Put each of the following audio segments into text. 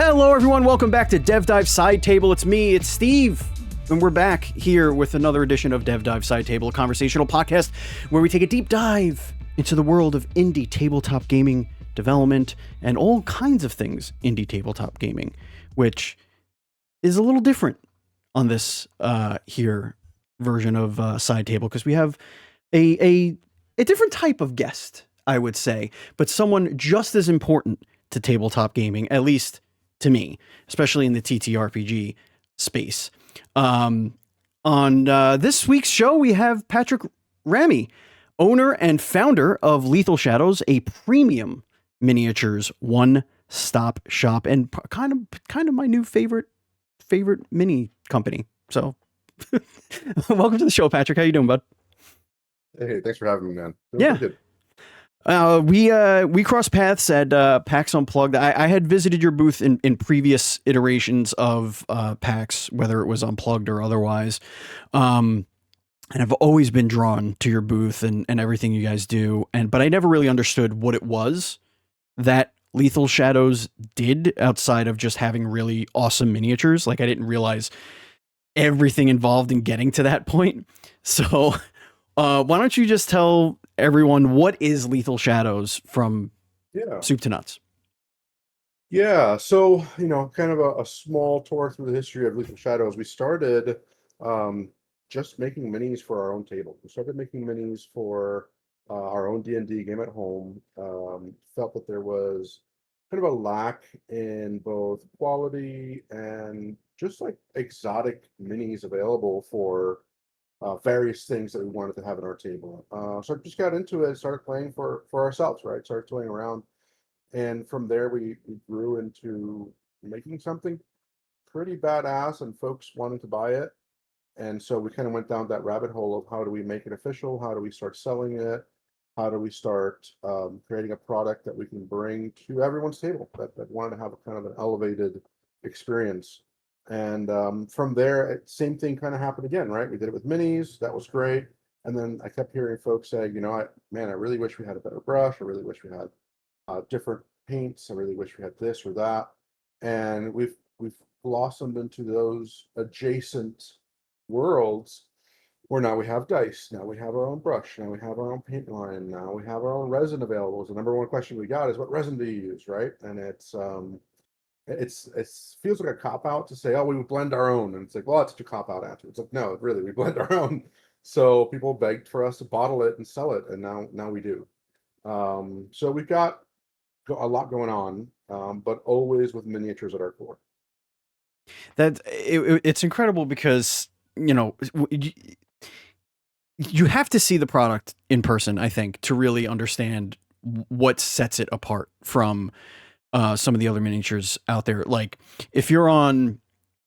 Hello, everyone. Welcome back to DevDive Side Table. It's me, it's Steve, and we're back here with another edition of DevDive Side Table, a conversational podcast where we take a deep dive into the world of indie tabletop gaming development and all kinds of things indie tabletop gaming, which is a little different on this here version of Side Table because we have a different type of guest, I would say, but someone just as important to tabletop gaming, at least to me, especially in the TTRPG space. On this week's show, we have Patrick Rami, owner and founder of Lethal Shadows, a premium miniatures one-stop shop, and kind of my new favorite mini company. So, welcome to the show, Patrick. How you doing, bud? Hey, thanks for having me, man. Yeah. Good. We crossed paths at PAX Unplugged. I had visited your booth in previous iterations of PAX, whether it was Unplugged or otherwise. And I've always been drawn to your booth and everything you guys do. But I never really understood what it was that Lethal Shadows did outside of just having really awesome miniatures. Like, I didn't realize everything involved in getting to that point. So why don't you just tell everyone what is Lethal Shadows from soup to nuts? Yeah, so, kind of a small tour through the history of Lethal Shadows. We started just making minis for our own table. We started making minis for our own D&D game at home. Felt that there was kind of a lack in both quality and just like exotic minis available for various things that we wanted to have at our table. So I just got into it, started playing for ourselves, right? Started toying around. And from there, we grew into making something pretty badass and folks wanted to buy it. And so we kind of went down that rabbit hole of how do we make it official? How do we start selling it? How do we start creating a product that we can bring to everyone's table that wanted to have a kind of an elevated experience? And from there, same thing kind of happened again, right? We did it with minis. That was great. And then I kept hearing folks say, I really wish we had a better brush. I really wish we had different paints. I really wish we had this or that. And we've blossomed into those adjacent worlds where now we have dice. Now we have our own brush. Now we have our own paint line. Now we have our own resin available. So the number one question we got is, what resin do you use, right? And it feels like a cop out to say, oh, we would blend our own, and it's like, well, that's such a cop out answer. It's like, no, really, we blend our own. So people begged for us to bottle it and sell it, and now we do. So we've got a lot going on, but always with miniatures at our core. It's incredible because you have to see the product in person, I think, to really understand what sets it apart from some of the other miniatures out there. Like if you're on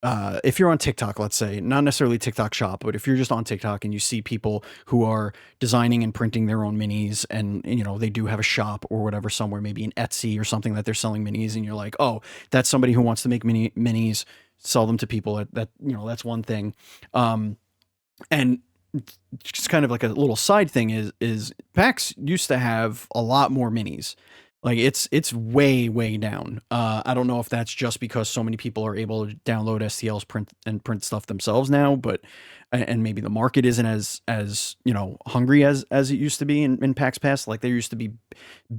TikTok, let's say, not necessarily TikTok shop, but if you're just on TikTok and you see people who are designing and printing their own minis and, they do have a shop or whatever somewhere, maybe an Etsy or something that they're selling minis, and you're like, oh, that's somebody who wants to make minis, sell them to people. That's one thing. And just kind of like a little side thing is PAX used to have a lot more minis. Like it's way down. I don't know if that's just because so many people are able to download STLs, print stuff themselves now, but and maybe the market isn't as hungry as it used to be in PAX Pass. Like there used to be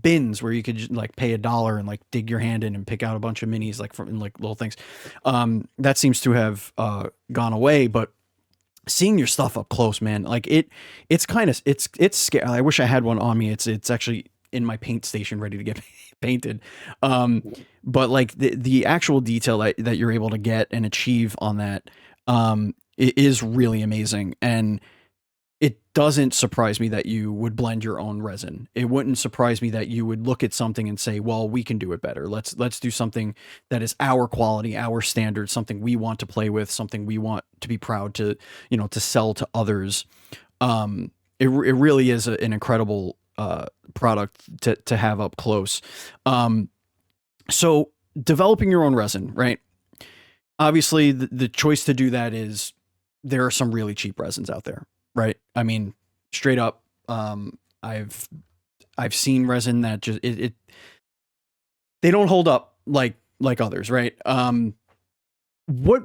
bins where you could just, like, pay $1 and like dig your hand in and pick out a bunch of minis like from like little things. That seems to have gone away, but seeing your stuff up close, man, like it's scary. I wish I had one on me. It's actually in my paint station ready to get painted. But like the actual detail that you're able to get and achieve on that it is really amazing. And it doesn't surprise me that you would blend your own resin. It wouldn't surprise me that you would look at something and say, well, we can do it better. Let's do something that is our quality, our standard, something we want to play with, something we want to be proud to, to sell to others. It really is an incredible product to have up close. So developing your own resin, right? Obviously the choice to do that is there are some really cheap resins out there, right? I mean, straight up, I've seen resin that just they don't hold up like like others, right? What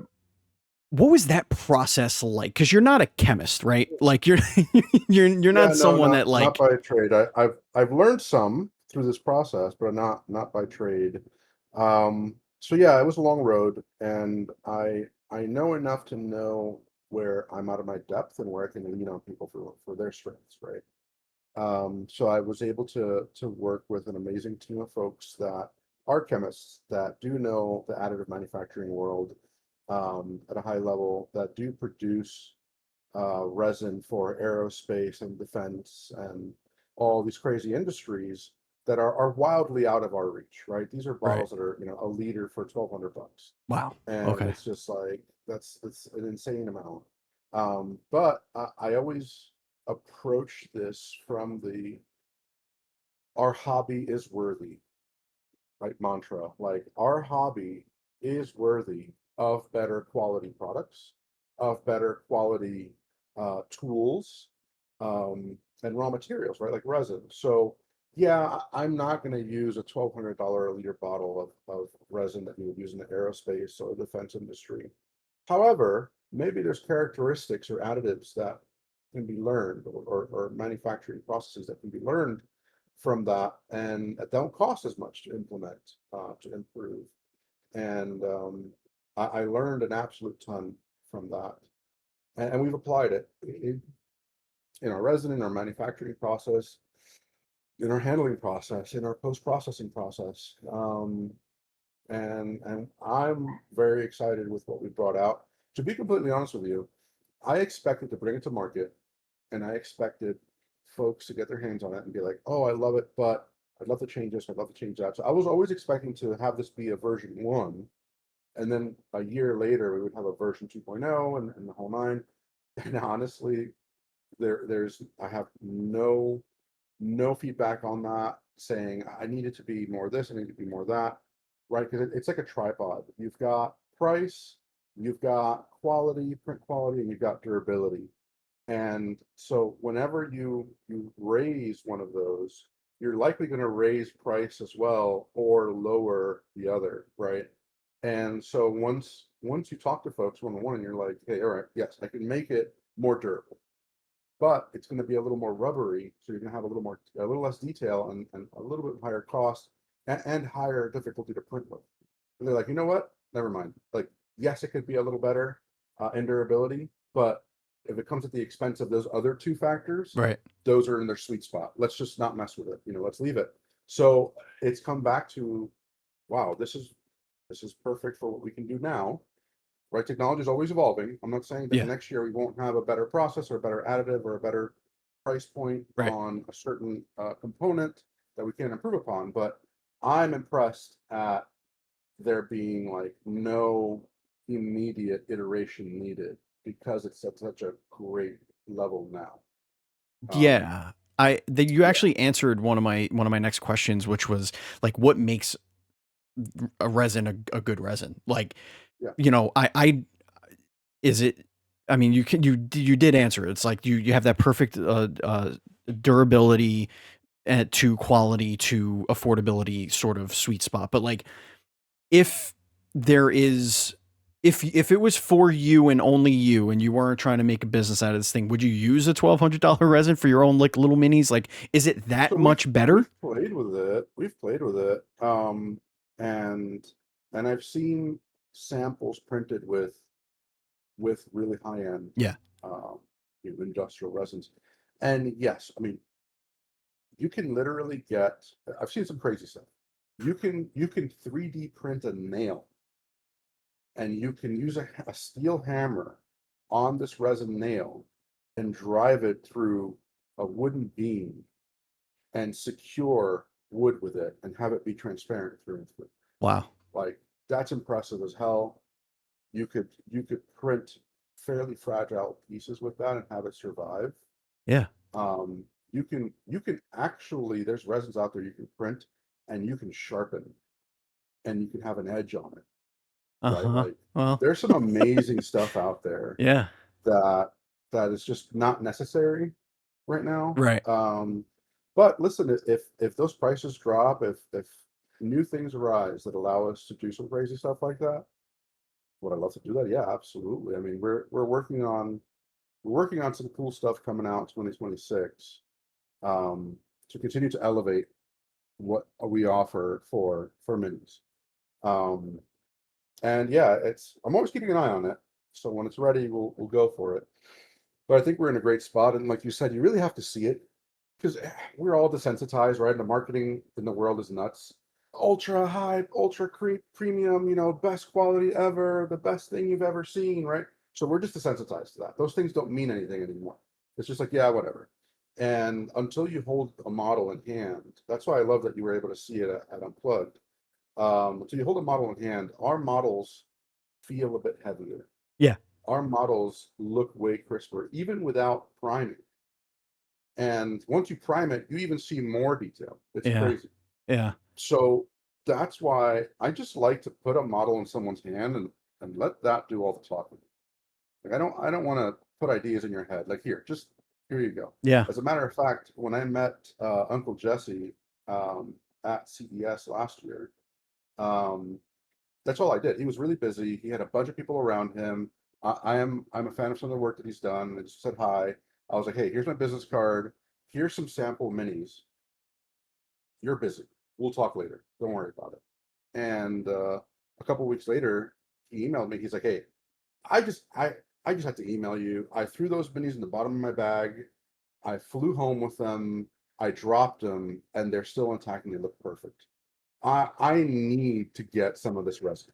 what was that process like? Because you're not a chemist, right? Like you're you're Yeah, not no, someone that not like by trade. I've learned some through this process, but not by trade. So yeah, it was a long road, and I know enough to know where I'm out of my depth and where I can lean on people for their strengths, right? So I was able to work with an amazing team of folks that are chemists that do know the additive manufacturing world at a high level, that do produce resin for aerospace and defense and all these crazy industries that are wildly out of our reach, right? These are right. bottles that are, a liter for $1,200. Wow. And Okay. it's just like, that's an insane amount. But I always approach this from the our hobby is worthy, right? Mantra. Like our hobby is worthy of better quality products, of better quality tools, and raw materials, right? Like resin. So yeah, I'm not going to use a $1,200 a liter bottle of resin that you would use in the aerospace or defense industry. However, maybe there's characteristics or additives that can be learned, or manufacturing processes that can be learned from that and that don't cost as much to implement, to improve. And I learned an absolute ton from that. And we've applied it in our resin, in our manufacturing process, in our handling process, in our post-processing process. And I'm very excited with what we brought out. To be completely honest with you, I expected to bring it to market, and I expected folks to get their hands on it and be like, "Oh, I love it, but I'd love to change this, I'd love to change that." So I was always expecting to have this be a version one, and then a year later we would have a version 2.0 and the whole nine. And honestly, there's I have no feedback on that saying I need it to be more this, I need it to be more that, right? Because it's like a tripod. You've got price, you've got quality, print quality, and you've got durability. And so whenever you raise one of those, you're likely going to raise price as well or lower the other, right? And so once you talk to folks one on one and you're like, hey, all right, yes, I can make it more durable, but it's going to be a little more rubbery. So you're going to have a little less detail and a little bit higher cost and higher difficulty to print with. And they're like, you know what? Never mind. Like, yes, it could be a little better in durability, but if it comes at the expense of those other two factors, Right. those are in their sweet spot. Let's just not mess with it. Let's leave it. So it's come back to, wow, this is perfect for what we can do now, right? Technology is always evolving. I'm not saying that Yeah. next year we won't have a better process or a better additive or a better price point Right. on a certain component that we can improve upon, but I'm impressed at there being like no immediate iteration needed because it's at such a great level now. Um, Yeah. You yeah. actually answered one of my next questions, which was like what makes a resin a good resin? Like, Yeah. I is it I mean, you did answer it. It's like you have that perfect durability to quality to affordability sort of sweet spot. But like if there is if it was for you and only you and you weren't trying to make a business out of this thing, would you use a $1,200 resin for your own like little minis? Like, is it that So we've much better? we've played with it. We've played with it. And I've seen samples printed with really high end Yeah. um, industrial resins. And yes, I mean you can literally get. I've seen some crazy stuff. You can 3D print a nail, and you can use a steel hammer on this resin nail and drive it through a wooden beam and secure wood with it and have it be transparent through and through. Wow. Like that's impressive as hell. You could print fairly fragile pieces with that and have it survive. Yeah. Um, you can actually there's resins out there you can print and you can sharpen and you can have an edge on it, right? Uh-huh. Like Well, there's some amazing stuff out there yeah. that that is just not necessary right now. Right. But listen, if those prices drop, if new things arise that allow us to do some crazy stuff like that, would I love to do that? Yeah, absolutely. I mean, we're working on some cool stuff coming out in 2026, to continue to elevate what we offer for minis. Um, and yeah, I'm always keeping an eye on it. So when it's ready, we'll go for it. But I think we're in a great spot. And like you said, you really have to see it because we're all desensitized, right? And the marketing in the world is nuts. Ultra hype, ultra creep, premium, best quality ever, the best thing you've ever seen, right? So we're just desensitized to that. Those things don't mean anything anymore. It's just like, yeah, whatever. And until you hold a model in hand, that's why I love that you were able to see it at Unplugged. Until you hold a model in hand, our models feel a bit heavier. Yeah. Our models look way crisper, even without priming. And once you prime it, you even see more detail. It's Yeah. crazy. Yeah. So that's why I just like to put a model in someone's hand and let that do all the talking. Like I don't want to put ideas in your head. Like here you go. Yeah. As a matter of fact, when I met Uncle Jesse at CES last year, um, that's all I did. He was really busy. He had a bunch of people around him. I'm a fan of some of the work that he's done. I just said hi. I was like, hey, here's my business card. Here's some sample minis. You're busy. We'll talk later. Don't worry about it. And a couple weeks later, he emailed me. He's like, hey, I just had to email you. I threw those minis in the bottom of my bag. I flew home with them. I dropped them, and they're still intact and they look perfect. I need to get some of this resin.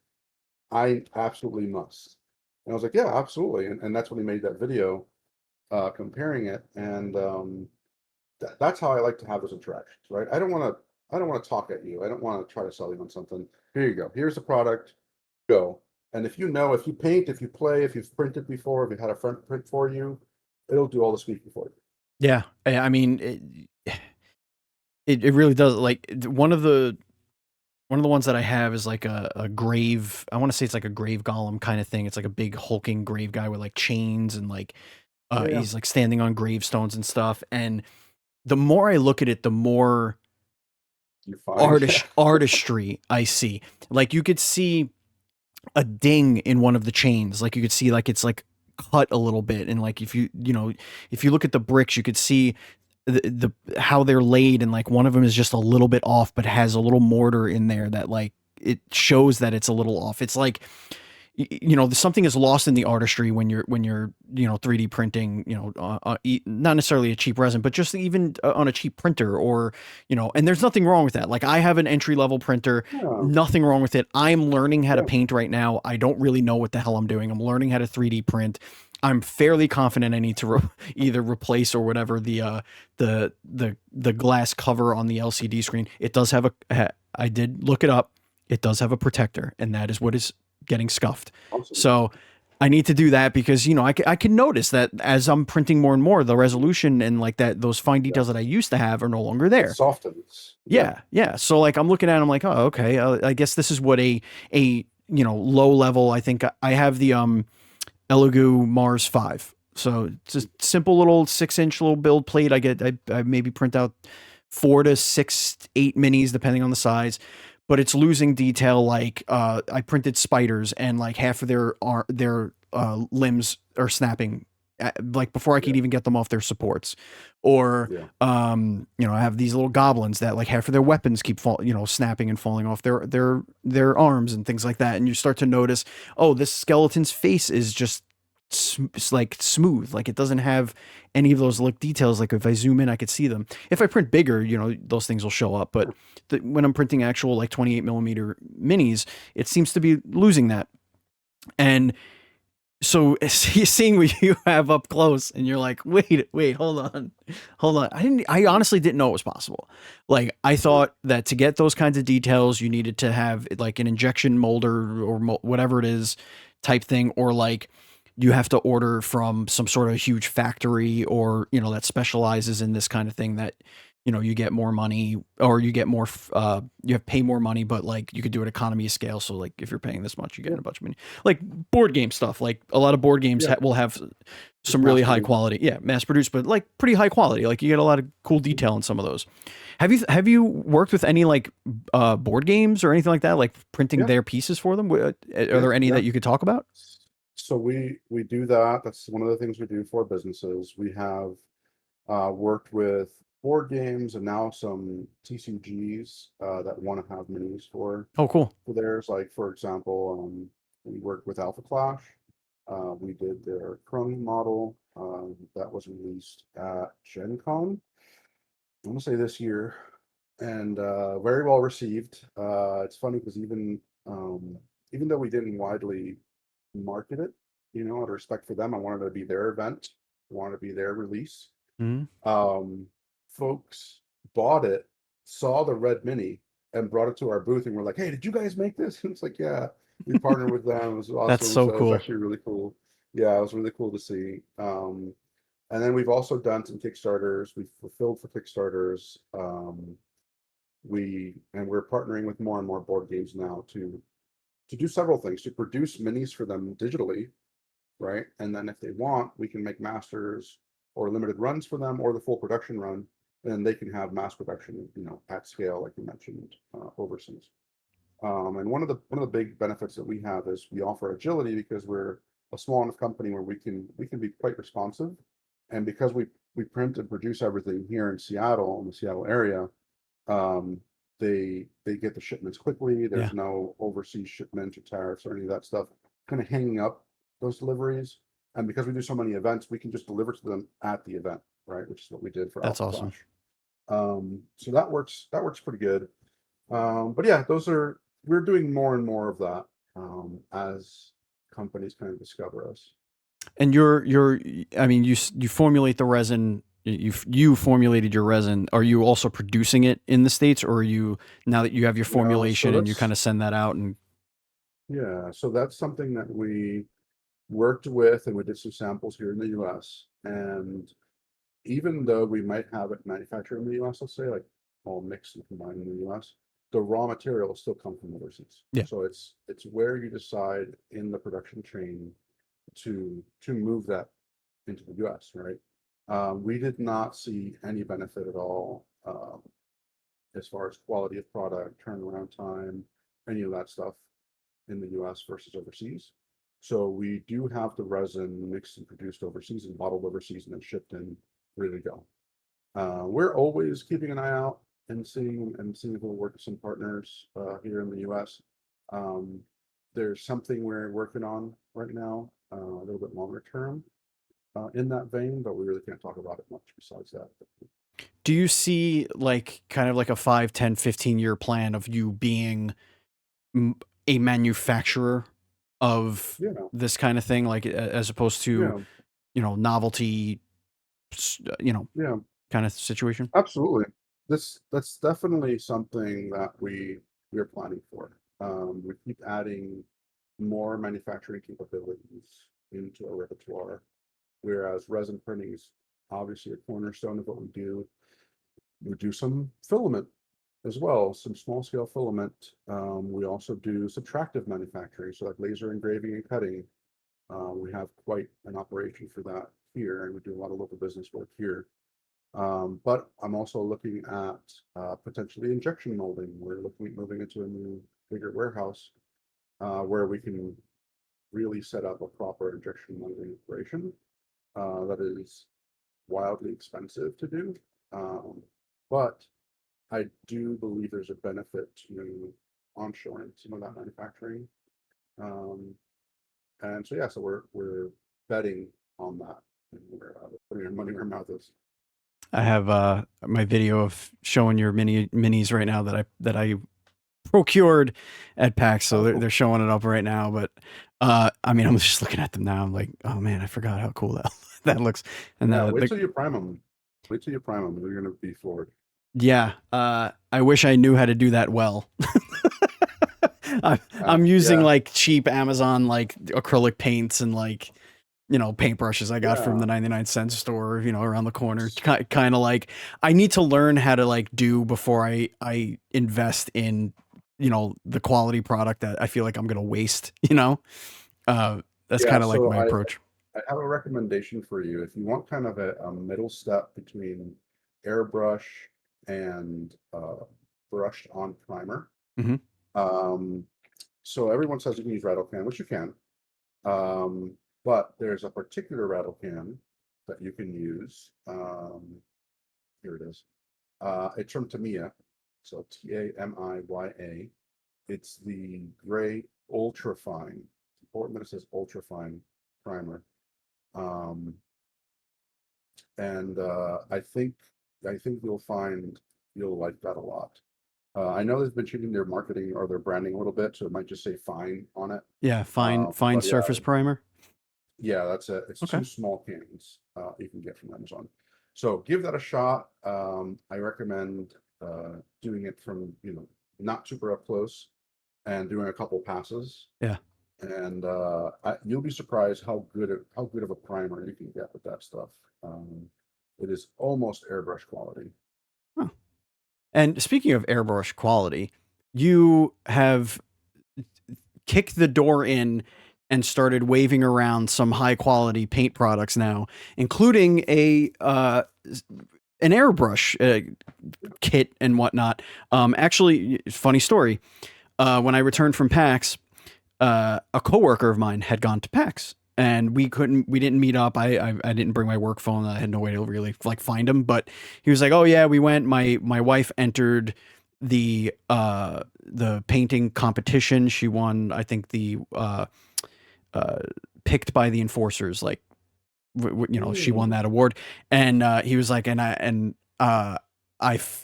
I absolutely must. And I was like, yeah, absolutely. And that's when he made that video comparing it. And that's how I like to have those interactions, right? I don't want to talk at you. I don't want to try to sell you on something. Here you go. Here's the product. Go. And if you paint, if you play, if you've printed before, if you've had a friend print for you, it'll do all the speaking for you. Yeah. I mean, it really does. Like one of the ones that I have is like a grave. I want to say it's like a grave golem kind of thing. It's like a big hulking grave guy with like chains and like Yeah, yeah. he's like standing on gravestones and stuff. And the more I look at it, the more You find, yeah, artistry I see. Like you could see a ding in one of the chains. Like you could see like it's like cut a little bit, and like if you look at the bricks, you could see the how they're laid, and like one of them is just a little bit off, but has a little mortar in there that like it shows that it's a little off. It's like something is lost in the artistry when you're 3D printing, not necessarily a cheap resin, but just even on a cheap printer, or and there's nothing wrong with that. Like I have an entry level printer, yeah, nothing wrong with it. I'm learning how to yeah. paint right now. I don't really know what the hell I'm doing. I'm learning how to 3D print. I'm fairly confident I need to either replace or whatever the glass cover on the LCD screen. It does have I did look it up. It does have a protector, and that is what is getting scuffed. Awesome. So I need to do that because I can notice that as I'm printing more and more, the resolution and like that those fine details Yes. that I used to have are no longer It there. softens. Yeah. Yeah. So like I'm looking at it, I'm like, oh, okay. I guess this is what a low level. I think I have the Elegoo Mars 5. So it's a simple little 6-inch little build plate. I maybe print out 4 to 6, 8 minis depending on the size, but it's losing detail. Like I printed spiders, and like half of their limbs are snapping, like before I could Yeah. even get them off their supports. Or Yeah. I have these little goblins that like half of their weapons keep snapping and falling off their arms and things like that. And you start to notice, oh, this skeleton's face is just like smooth, like it doesn't have any of those look details. Like if I zoom in, I could see them. If I print bigger, those things will show up. But when I'm printing actual like 28 millimeter minis, it seems to be losing that. And so seeing what you have up close, and you're like, wait, hold on. I honestly didn't know it was possible. Like I thought that to get those kinds of details, you needed to have like an injection molder or whatever it is type thing, or like you have to order from some sort of huge factory, or that specializes in this kind of thing, that you get more money, or you get more you have pay more money, but like you could do it economy of scale. So like if you're paying this much, you get Yeah. a bunch of money. Like board game stuff, like a lot of board games Yeah. will have Just some mass really high produced. quality, yeah, mass produced, but like pretty high quality. Like you get a lot of cool Mhm. detail in some of those. Have you worked with any like board games or anything like that, like printing Yeah, their pieces for them? Are yeah, there any yeah. that you could talk about? So we do that. That's one of the things we do for businesses. We have worked with board games and now some TCGs that want to have minis Oh, cool. for theirs. Like for example, we worked with Alpha Clash. We did their Chrome model that was released at Gen Con. I want to say this year, and very well received. It's funny because even though we didn't widely market it, out of respect for them, I wanted it to be their event, I wanted it to be their release. Mhm. Um, Folks bought it, saw the red mini, and brought it to our booth, and we're like, "Hey, did you guys make this?" And it's like, "Yeah, we partnered with them. It was That's awesome." so So it was cool. actually really cool. Yeah, it was really cool to see. And then we've also done some Kickstarters. We've fulfilled for Kickstarters. We're partnering with more and more board games now to do several things, to produce minis for them digitally, right? And then if they want, we can make masters or limited runs for them or the full production run, and they can have mass production, at scale, like you mentioned, overseas. And one of the big benefits that we have is we offer agility because we're a small enough company where we can be quite responsive, and because we print and produce everything here in Seattle, in the Seattle area, um, they get the shipments quickly. Yeah, There's no overseas shipment or tariffs or any of that stuff kind of hanging up those deliveries. And because we do so many events, we can just deliver to them at the event, right? Which is what we did for that's Alpha awesome. Clash. So that works pretty good. But yeah, those are we're doing more and more of that as companies kind of discover us. And I mean, you formulate the resin. You formulated your resin. Are you also producing it in the States, or are you, now that you have your Yeah, so formulation and you kind of send that out and that's something that we worked with, and we did some samples here in the US. And even though we might have it manufactured in the US, let's say, like all mixed and combined in the US, the raw materials still come from overseas. yeah, So it's where you decide in the production chain to move that into the US, right? We did not see any benefit at all as far as quality of product, turnaround time, any of that stuff in the US versus overseas. So we do have the resin mixed and produced overseas and bottled overseas and then shipped in, ready to go. We're always keeping an eye out and seeing if we'll work with some partners here in the US. Um, there's something we're working on right now, a little bit longer term in that vein, but we really can't talk about it much besides that. do you see like kind of like a 5, 10, 15 year plan of you being m- a manufacturer of Yeah, this kind of thing, like as opposed to, yeah, novelty, you know, yeah. kind of situation? Absolutely. That's definitely something that we are planning for. We keep adding more manufacturing capabilities into our repertoire, whereas resin printing is obviously a cornerstone of what we do. We do some filament as well, some small scale filament. We also do subtractive manufacturing, so like laser engraving and cutting. We have quite an operation for that here, and we do a lot of local business work here. But I'm also looking at potentially injection molding. We're looking at moving into a new, bigger warehouse where we can really set up a proper injection molding operation that is wildly expensive to do. But I do believe there's a benefit to onshoring some of that manufacturing. Um, and so, yeah, so we're betting on that. And we're putting our money where our mouth is. I have my video of showing your minis right now that I procured at PAX, so Oh, they're cool. showing it up right now. But I mean, I'm just looking at them now. I'm like, oh man, I forgot how cool that that looks. And Yeah, wait till you prime them. Wait till you prime them. They're gonna be floored. yeah, I wish I knew how to do that well. I'm using Yeah, like cheap Amazon like acrylic paints and like, paintbrushes I got from yeah. the 99-cent store, around the corner. Kind of like I need to learn how to like do before I invest in, the quality product that I feel like I'm gonna waste. Uh, that's Yeah, kind of like so my approach. I have a recommendation for you. If you want kind of a middle step between airbrush and brushed on primer. Hmm. Um, so everyone says you can use rattle can, which you can. But there's a particular rattle can that you can use. Here it is. It's from Tamiya. So Tamiya. It's the gray ultra fine. It's important that it says ultra fine primer. Um, and I think you'll find you'll like that a lot. I know they've been changing their marketing or their branding a little bit, so it might just say fine on it. Yeah, fine But yeah, surface primer. yeah, that's it. It's Okay. two small cans you can get from Amazon. So give that a shot. I recommend doing it from, not super up close and doing a couple passes. Yeah. And you'll be surprised how good of a primer you can get with that stuff. Um, it is almost airbrush quality. Huh. And speaking of airbrush quality, you have kicked the door in and started waving around some high quality paint products now, including a an airbrush kit and whatnot. Actually, funny story. When I returned from PAX, a coworker of mine had gone to PAX, and we didn't meet up. I didn't bring my work phone. I had no way to really like find him. But he was like, "Oh yeah, we went. My wife entered the painting competition. She won. I think the uh, picked by the enforcers. Like she won Mm. that award." And he was like,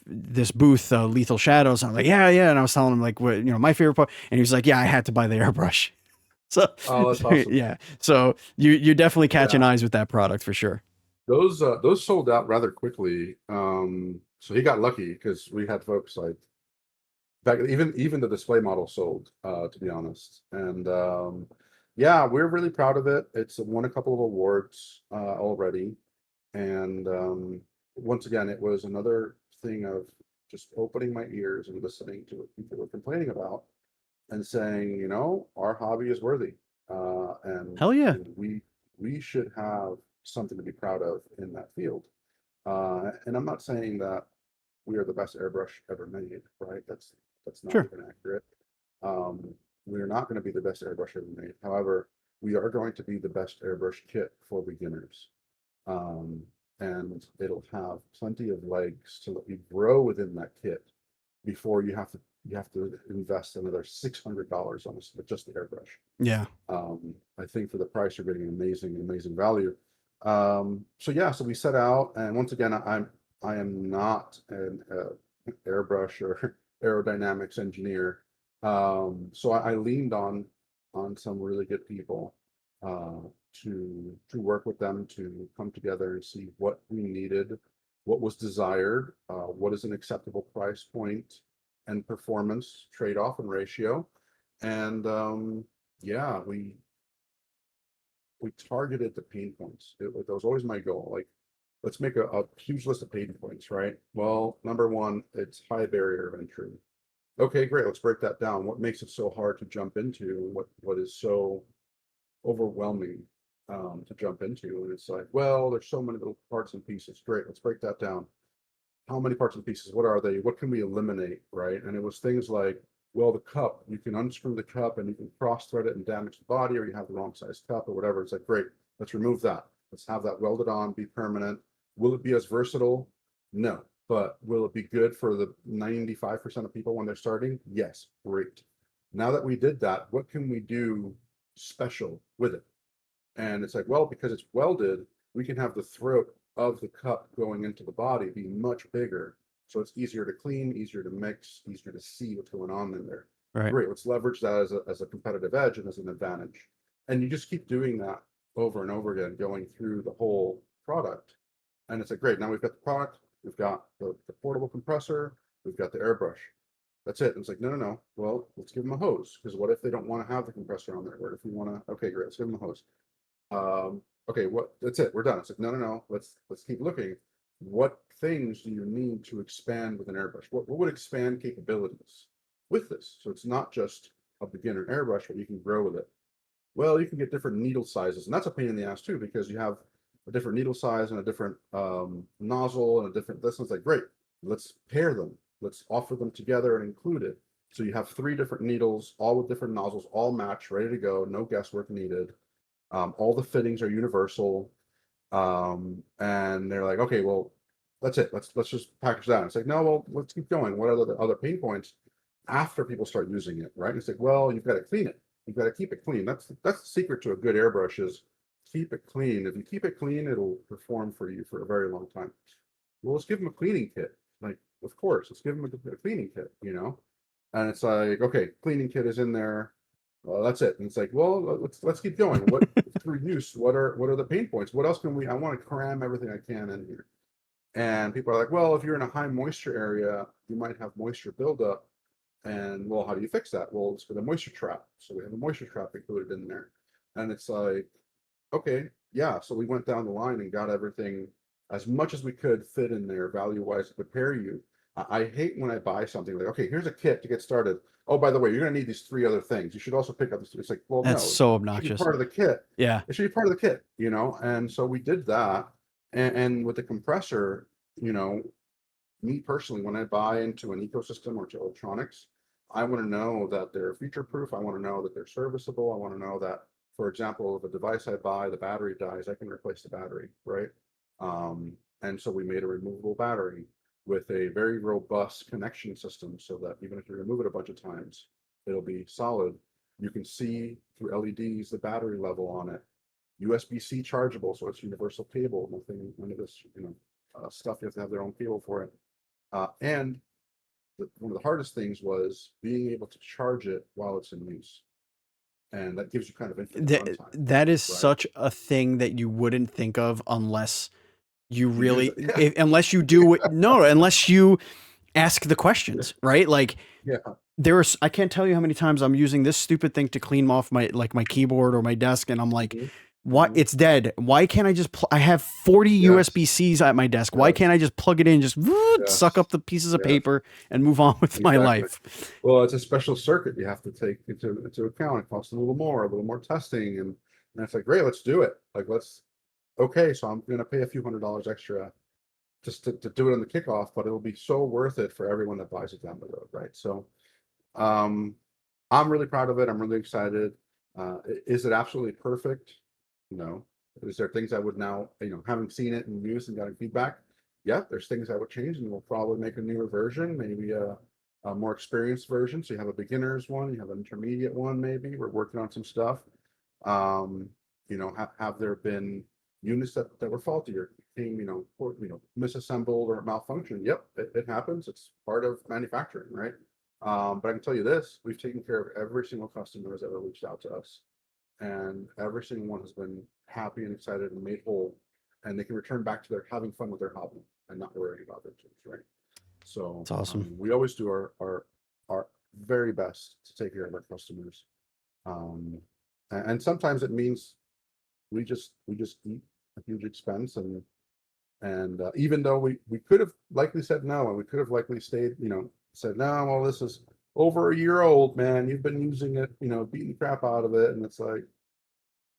this booth, Lethal Shadows. I'm like, yeah, yeah. And I was telling him like, what, my favorite part. And he was like, yeah, I had to buy the airbrush. So, Oh, that's awesome. yeah. So you're definitely catching Yeah, eyes with that product for sure. those sold out rather quickly. So he got lucky because we had folks like back even the display model sold, to be honest. And yeah, we're really proud of it. It's won a couple of awards already. And once again, it was another thing of just opening my ears and listening to what people were complaining about and saying, our hobby is worthy, and Hell yeah. we should have something to be proud of in that field. And I'm not saying that we are the best airbrush ever made, right? That's not Sure. even accurate. Um, we're not going to be the best airbrush ever made. However, we are going to be the best airbrush kit for beginners. Um, and it'll have plenty of legs to let you grow within that kit before you have to invest another $600 on this, just the airbrush. Yeah. I think for the price you're getting amazing value. So yeah, so we set out, and once again, I am not an airbrush or aerodynamics engineer. So I leaned on some really good people uh, to work with them to come together and see what we needed, what was desired, what is an acceptable price point and performance trade-off and ratio. And yeah, we targeted the pain points. That was always my goal. Like, let's make a huge list of pain points, right? Well, number one, it's high barrier of entry. Okay, great. Let's break that down. What makes it so hard to jump into? What is so overwhelming to jump into? And it's like, well, there's so many little parts and pieces. Great. Let's break that down. How many parts and pieces? What are they? What can we eliminate? Right? And it was things like, well, the cup, you can unscrew the cup and you can cross thread it and damage the body, or you have the wrong size cup or whatever. It's like, great, let's remove that. Let's have that welded on, be permanent. Will it be as versatile? No. But will it be good for the 95% of people when they're starting? Yes, great. Now that we did that, what can we do special with it? And it's like, well, because it's welded, we can have the throat of the cup going into the body be much bigger. So it's easier to clean, easier to mix, easier to see what's going on in there. Right. Great. Let's leverage that as a competitive edge and as an advantage. And you just keep doing that over and over again, going through the whole product. And it's like, great. Now we've got the product, we've got the portable compressor, we've got the airbrush. That's it. And it's like, no, no, no. Well, let's give them a hose. Because what if they don't want to have the compressor on there? What if we want to, okay, great, let's give them a hose. Okay, that's it, we're done. It's like, no, no, no, let's keep looking. What things do you need to expand with an airbrush? What would expand capabilities with this? So it's not just a beginner airbrush, but you can grow with it. Well, you can get different needle sizes, and that's a pain in the ass too, because you have a different needle size and a different nozzle and a different this. It's like, great, let's pair them. Let's offer them together and include it. So you have three different needles, all with different nozzles, all matched, ready to go, no guesswork needed. All the fittings are universal. And they're like, okay, well, that's it. Let's just package that. And it's like, no, well, let's keep going. What are the other pain points after people start using it, right? And it's like, well, you've got to clean it. You've got to keep it clean. That's the secret to a good airbrush is keep it clean. If you keep it clean, it'll perform for you for a very long time. Well, let's give them a cleaning kit. Like, of course, let's give them a cleaning kit, you know? And it's like, okay, cleaning kit is in there. Well, that's it. And it's like, well, let's keep going. What through use? What are the pain points? What else can we? I want to cram everything I can in here. And people are like, well, if you're in a high moisture area, you might have moisture buildup. And well, how do you fix that? Well, it's for the moisture trap. So we have a moisture trap included in there. And it's like, okay, yeah. So we went down the line and got everything as much as we could fit in there value wise to prepare you. I hate when I buy something like, okay, here's a kit to get started. Oh, by the way, you're going to need these three other things. You should also pick up this. It's like, well, That's no, so it should be obnoxious. part of the kit. Yeah. It should be part of the kit, you know? And so we did that. And with the compressor, you know, me personally, when I buy into an ecosystem or to electronics, I want to know that they're future proof. I want to know that they're serviceable. I want to know that, for example, if a device I buy, the battery dies, I can replace the battery, right? And so we made a removable battery with a very robust connection system so that even if you remove it a bunch of times, it'll be solid. You can see through LEDs the battery level on it. USB-C chargeable, so it's universal cable. None of this, stuff. You have to have their own cable for it. And one of the hardest things was being able to charge it while it's in use, and that gives you kind of infinite runtime, That is right? such a thing that you wouldn't think of unless you You use really, it, yeah, unless you do it. No, unless you ask the questions, right? Like yeah. I can't tell you how many times I'm using this stupid thing to clean off my keyboard or my desk. And I'm like, Mhm, what? mhm. It's dead. Why can't I just, I have 40 Yes, USB-Cs at my desk. Why yes, can't I just plug it in, just suck yes, up the pieces of yes, paper and move on with my exactly. life? Well, it's a special circuit you have to take into account. It costs a little more testing, and it's like, great, let's do it. Like, okay, so I'm gonna pay a few $100s extra just to do it on the kickoff, but it'll be so worth it for everyone that buys it down the road, right? So, um, I'm really proud of it. I'm really excited. Is it absolutely perfect? No. Is there things I would now, having seen it and used and gotten feedback? Yeah, there's things I would change, and we'll probably make a newer version, maybe a more experienced version. So you have a beginner's one, you have an intermediate one, maybe. We're working on some stuff. Um, have there been units that were faulty or came, misassembled or malfunctioned? Yep, it happens. It's part of manufacturing, right? But I can tell you this, we've taken care of every single customer who's ever reached out to us. And every single one has been happy and excited and made whole. And they can return back to their having fun with their hobby and not worrying about their tools, right? So It's awesome. we always do our very best to take care of our customers. Um, and sometimes it means we just eat a huge expense, and even though we could have likely said no, and we could have likely stayed, said no, well, this is over a year old, man. You've been using it, beating the crap out of it, and it's like,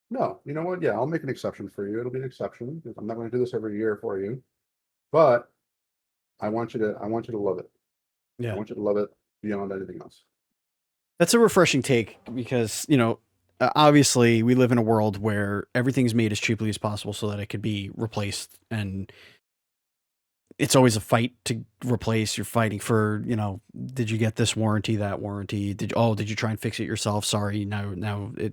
no, you know what? Yeah, I'll make an exception for you. It'll be an exception because I'm not going to do this every year for you, but I want you to love it. I Yeah. want you to love it beyond anything else. That's a refreshing take because, obviously we live in a world where everything's made as cheaply as possible so that it could be replaced. And it's always a fight to replace. You're fighting for, did you get this warranty, that warranty? Did you try and fix it yourself? Sorry,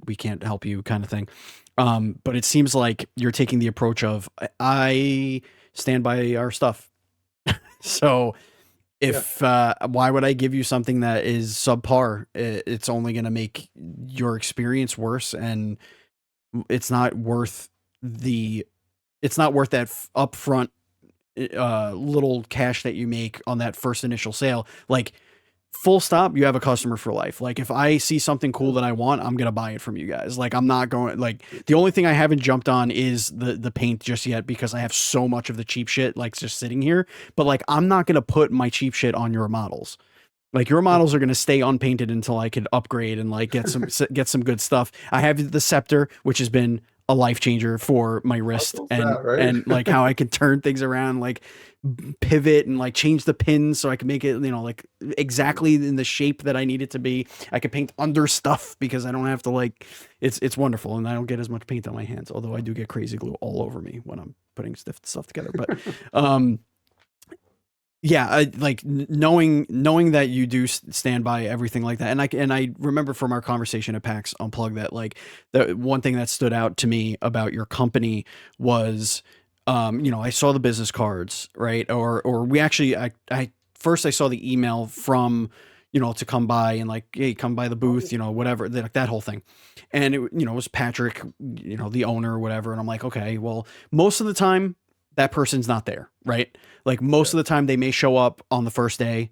we can't help you kind of thing. But it seems like you're taking the approach of I stand by our stuff. So Yeah, if why would I give you something that is subpar? It's only going to make your experience worse, and it's not worth the it's not worth that upfront little cash that you make on that first initial sale. Like, full stop, you have a customer for life. Like, if I see something cool that I want, I'm gonna buy it from you guys. Like, I'm not going, like, the only thing I haven't jumped on is the paint just yet because I have so much of the cheap shit like just sitting here. But like, I'm not gonna put my cheap shit on your models. Like your models are going to stay unpainted until I could upgrade and like get some good stuff. I have the scepter, which has been a life changer for my How wrist cool's that, right? and like how I can turn things around, like pivot and like change the pins so I can make it, like exactly in the shape that I need it to be. I can paint under stuff because I don't have to like it's wonderful, and I don't get as much paint on my hands, although I do get crazy glue all over me when I'm putting stuff together. But um yeah, like knowing that you do stand by everything like that, and I remember from our conversation at PAX Unplugged that like the one thing that stood out to me about your company was, I saw the business cards, right? Or we actually, I first I saw the email from, to come by and like, hey, come by the Oh, booth, whatever, that whole thing, and it was Patrick, the owner or whatever, and I'm like, okay, well, most of the time that person's not there, right? Like most yeah. of the time they may show up on the first day,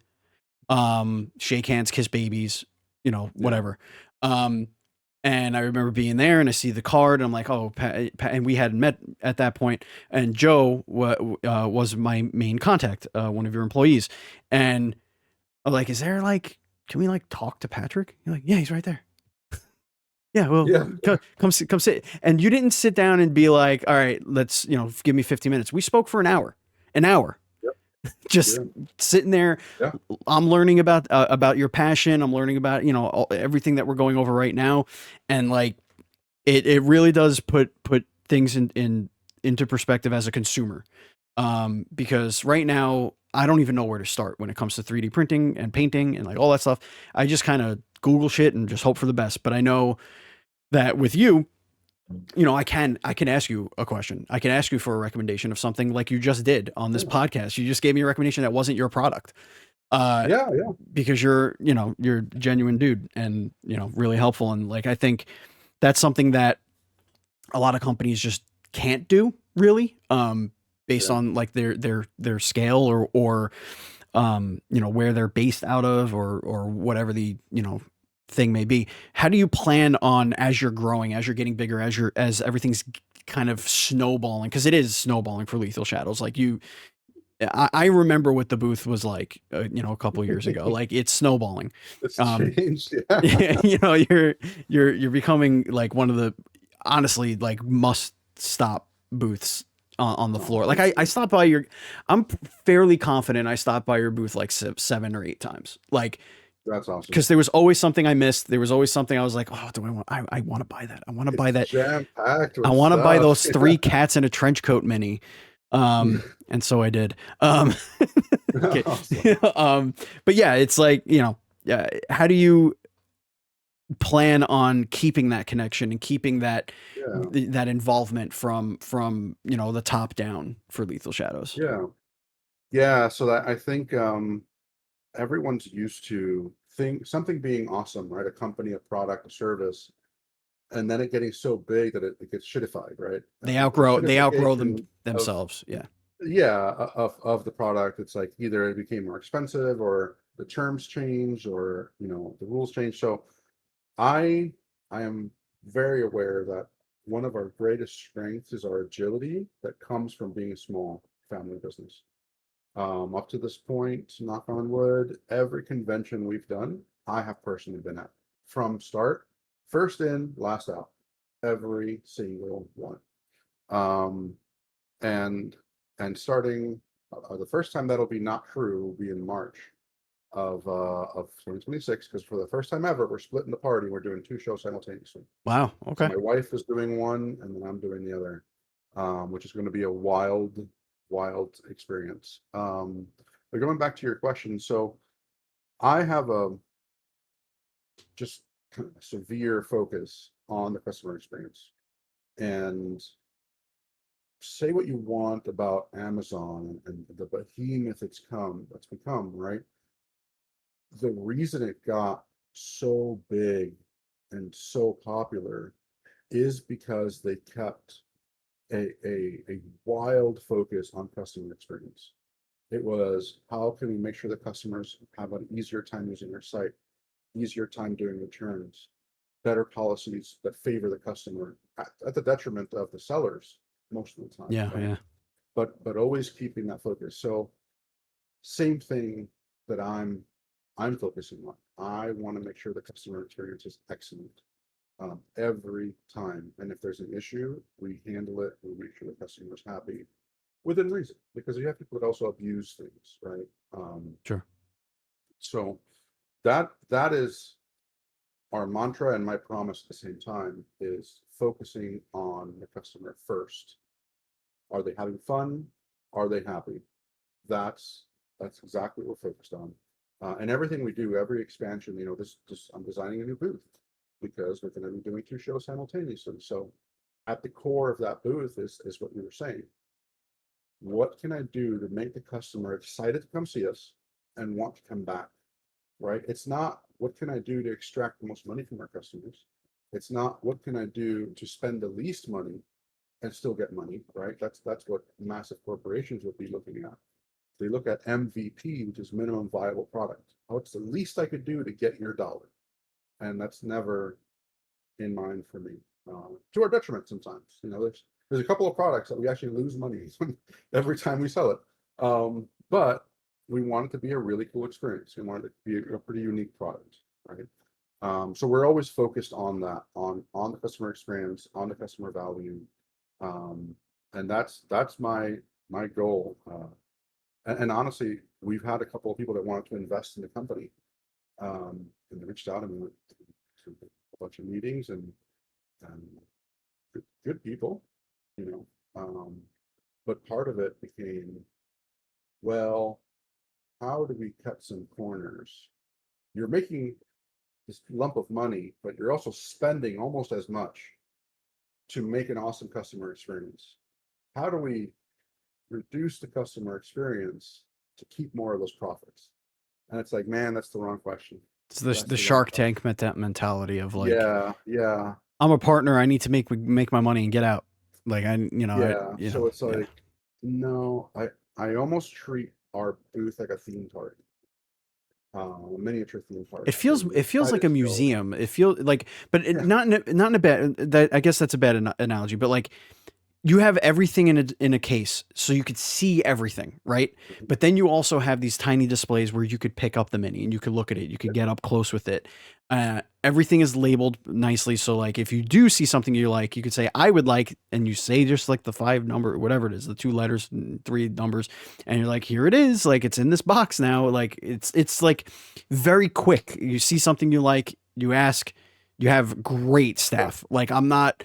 shake hands, kiss babies, Yeah. whatever. Um, and I remember being there and I see the card and I'm like, oh, and we hadn't met at that point. And Joe was my main contact, one of your employees. And I'm like, is there like, can we like talk to Patrick? You're like, yeah, he's right there. Yeah, well, Yeah. come sit. And you didn't sit down and be like, all right, let's, give me 50 minutes. We spoke for an hour, Yep. just Yeah. sitting there. Yeah. I'm learning about your passion. I'm learning about, everything that we're going over right now. And like, it really does put things into perspective as a consumer. Because right now I don't even know where to start when it comes to 3D printing and painting and like all that stuff. I just kind of Google shit and just hope for the best. But I know that with you, I can ask you a question. I can ask you for a recommendation of something like you just did on this Yeah. podcast. You just gave me a recommendation that wasn't your product. Uh, Yeah. Yeah. because you're a genuine dude and, really helpful. And like, I think that's something that a lot of companies just can't do really, based Yeah. on like their scale or where they're based out of or whatever the, thing may be. How do you plan on, as you're growing, as you're getting bigger, as everything's kind of snowballing? Because it is snowballing for Lethal Shadows. Like I remember what the booth was like, a couple of years ago. Like it's snowballing. It's Um, changed. Yeah. you're becoming like one of the honestly like must stop booths on the Oh, floor. Like thank I you. stopped by I'm fairly confident I stopped by your booth like 7 or 8 times. Like That's awesome. because there was always something I missed. There was always something I was like, oh, do I want? I want to buy that. I want to buy It's that. jam packed I with want to buy stuff. those three cats in a trench coat mini. And so I did. Okay. Awesome. But yeah, it's like, how do you plan on keeping that connection and keeping Yeah. that involvement from, the top down for Lethal Shadows? Yeah. Yeah. So that I think everyone's used to think something being awesome, right? A company, a product, a service, and then it getting so big that it gets shitified, right? They outgrow Shitification of themselves. Yeah. yeah of the product. It's like either it became more expensive or the terms changed or the rules changed. So I I am very aware that one of our greatest strengths is our agility that comes from being a small family business. Up to this point, knock on wood, every convention we've done, I have personally been at from start, first in, last out, every single one. Um, and starting the first time that'll be not true will be in March of 2026 because for the first time ever we're splitting the party. We're doing two shows simultaneously. Wow. So Okay. my wife is doing one and then I'm doing the other, which is going to be a wild experience. But going back to your question, so I have a just kind of severe focus on the customer experience. And say what you want about Amazon and the behemoth that's become, right? The reason it got so big and so popular is because they kept a wild focus on customer experience. It was how can we make sure the customers have an easier time using our site, easier time doing returns, better policies that favor the customer at the detriment of the sellers most of the time, Yeah. right? Yeah. But always keeping that focus. So same thing that I'm I'm focusing on. I want to make sure the customer experience is excellent every time. And if there's an issue, we handle it. We make sure the customer's happy within reason, because you have people that also abuse things, right? Sure. So that is our mantra, and my promise at the same time is focusing on the customer first. Are they having fun? Are they happy? That's exactly what we're focused on. And everything we do, every expansion, this I'm designing a new booth because we're going to be doing 2 shows simultaneously. So at the core of that booth is what you were saying. What can I do to make the customer excited to come see us and want to come back? Right? It's not what can I do to extract the most money from our customers. It's not what can I do to spend the least money and still get money, right? That's what massive corporations would be looking at. They look at MVP, which is minimum viable product. What's the least I could do to get your dollar? And that's never in mind for me. To our detriment sometimes. There's a couple of products that we actually lose money every time we sell it. But we want it to be a really cool experience. We want it to be a pretty unique product, right? So we're always focused on that, on the customer experience, on the customer value, and that's my goal. And honestly, we've had a couple of people that wanted to invest in the company, and they reached out and we went to a bunch of meetings and good people, you know. But part of it became, well, how do we cut some corners? You're making this lump of money, but you're also spending almost as much to make an awesome customer experience. How do we reduce the customer experience to keep more of those profits? And it's like, man, that's the wrong question. It's the Shark Tank mentality of like, yeah, I'm a partner. I need to make my money and get out. Like yeah. So it's yeah. like, no, I almost treat our booth like a theme park, a miniature theme park. It feels like a museum. It feels like, but Yeah, not in a bad. That I guess that's a bad analogy. But like, you have everything in a case, so you could see everything, right? But then you also have these tiny displays where you could pick up the mini and you could look at it. You could get up close with it. Everything is labeled nicely, so like if you do see something you like, you could say I would like, and you say just like the 5 number, whatever it is, the 2 letters, 3 numbers, and you're like, here it is, like it's in this box now. Like it's like very quick. You see something you like, you ask. You have great yeah. staff. Like I'm not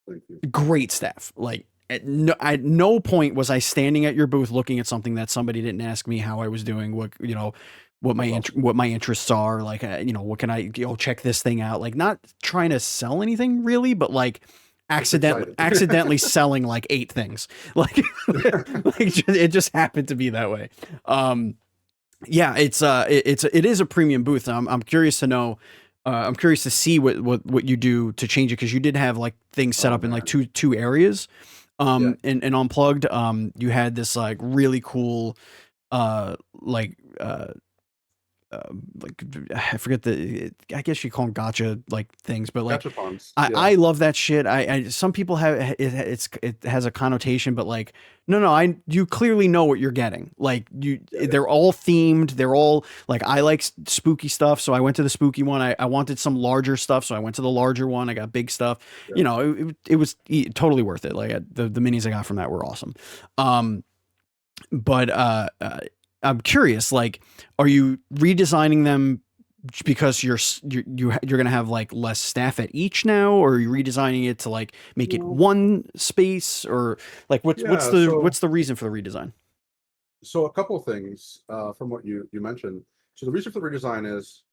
Thank you. great staff. Like at no point was I standing at your booth looking at something that somebody didn't ask me how I was doing, That's awesome. what my interests are, like what can I check this thing out, like not trying to sell anything really, but like Just excited. accidentally selling like 8 things. Like it just happened to be that way. Yeah, it is a premium booth. I'm curious to know. I'm curious to see what you do to change it, because you did have like things set Oh up in like man. two areas. Yeah. And unplugged. You had this like really cool, like like I forget I guess you call them gotcha like things, but like Gotcha ponds. I Yeah. love that shit. Some people have it has a connotation, but like no, you clearly know what you're getting. Like Yeah. they're all themed. They're all like, I like spooky stuff, so I went to the spooky one. I wanted some larger stuff, so I went to the larger one. I got big stuff. Yeah. It was totally worth it. Like the minis I got from that were awesome. But I'm curious, like, are you redesigning them because you're gonna have like less staff at each now, or are you redesigning it to like make it No. one space, or like Yeah. So what's the reason for the redesign? so a couple of things from what you mentioned. So the reason for the redesign is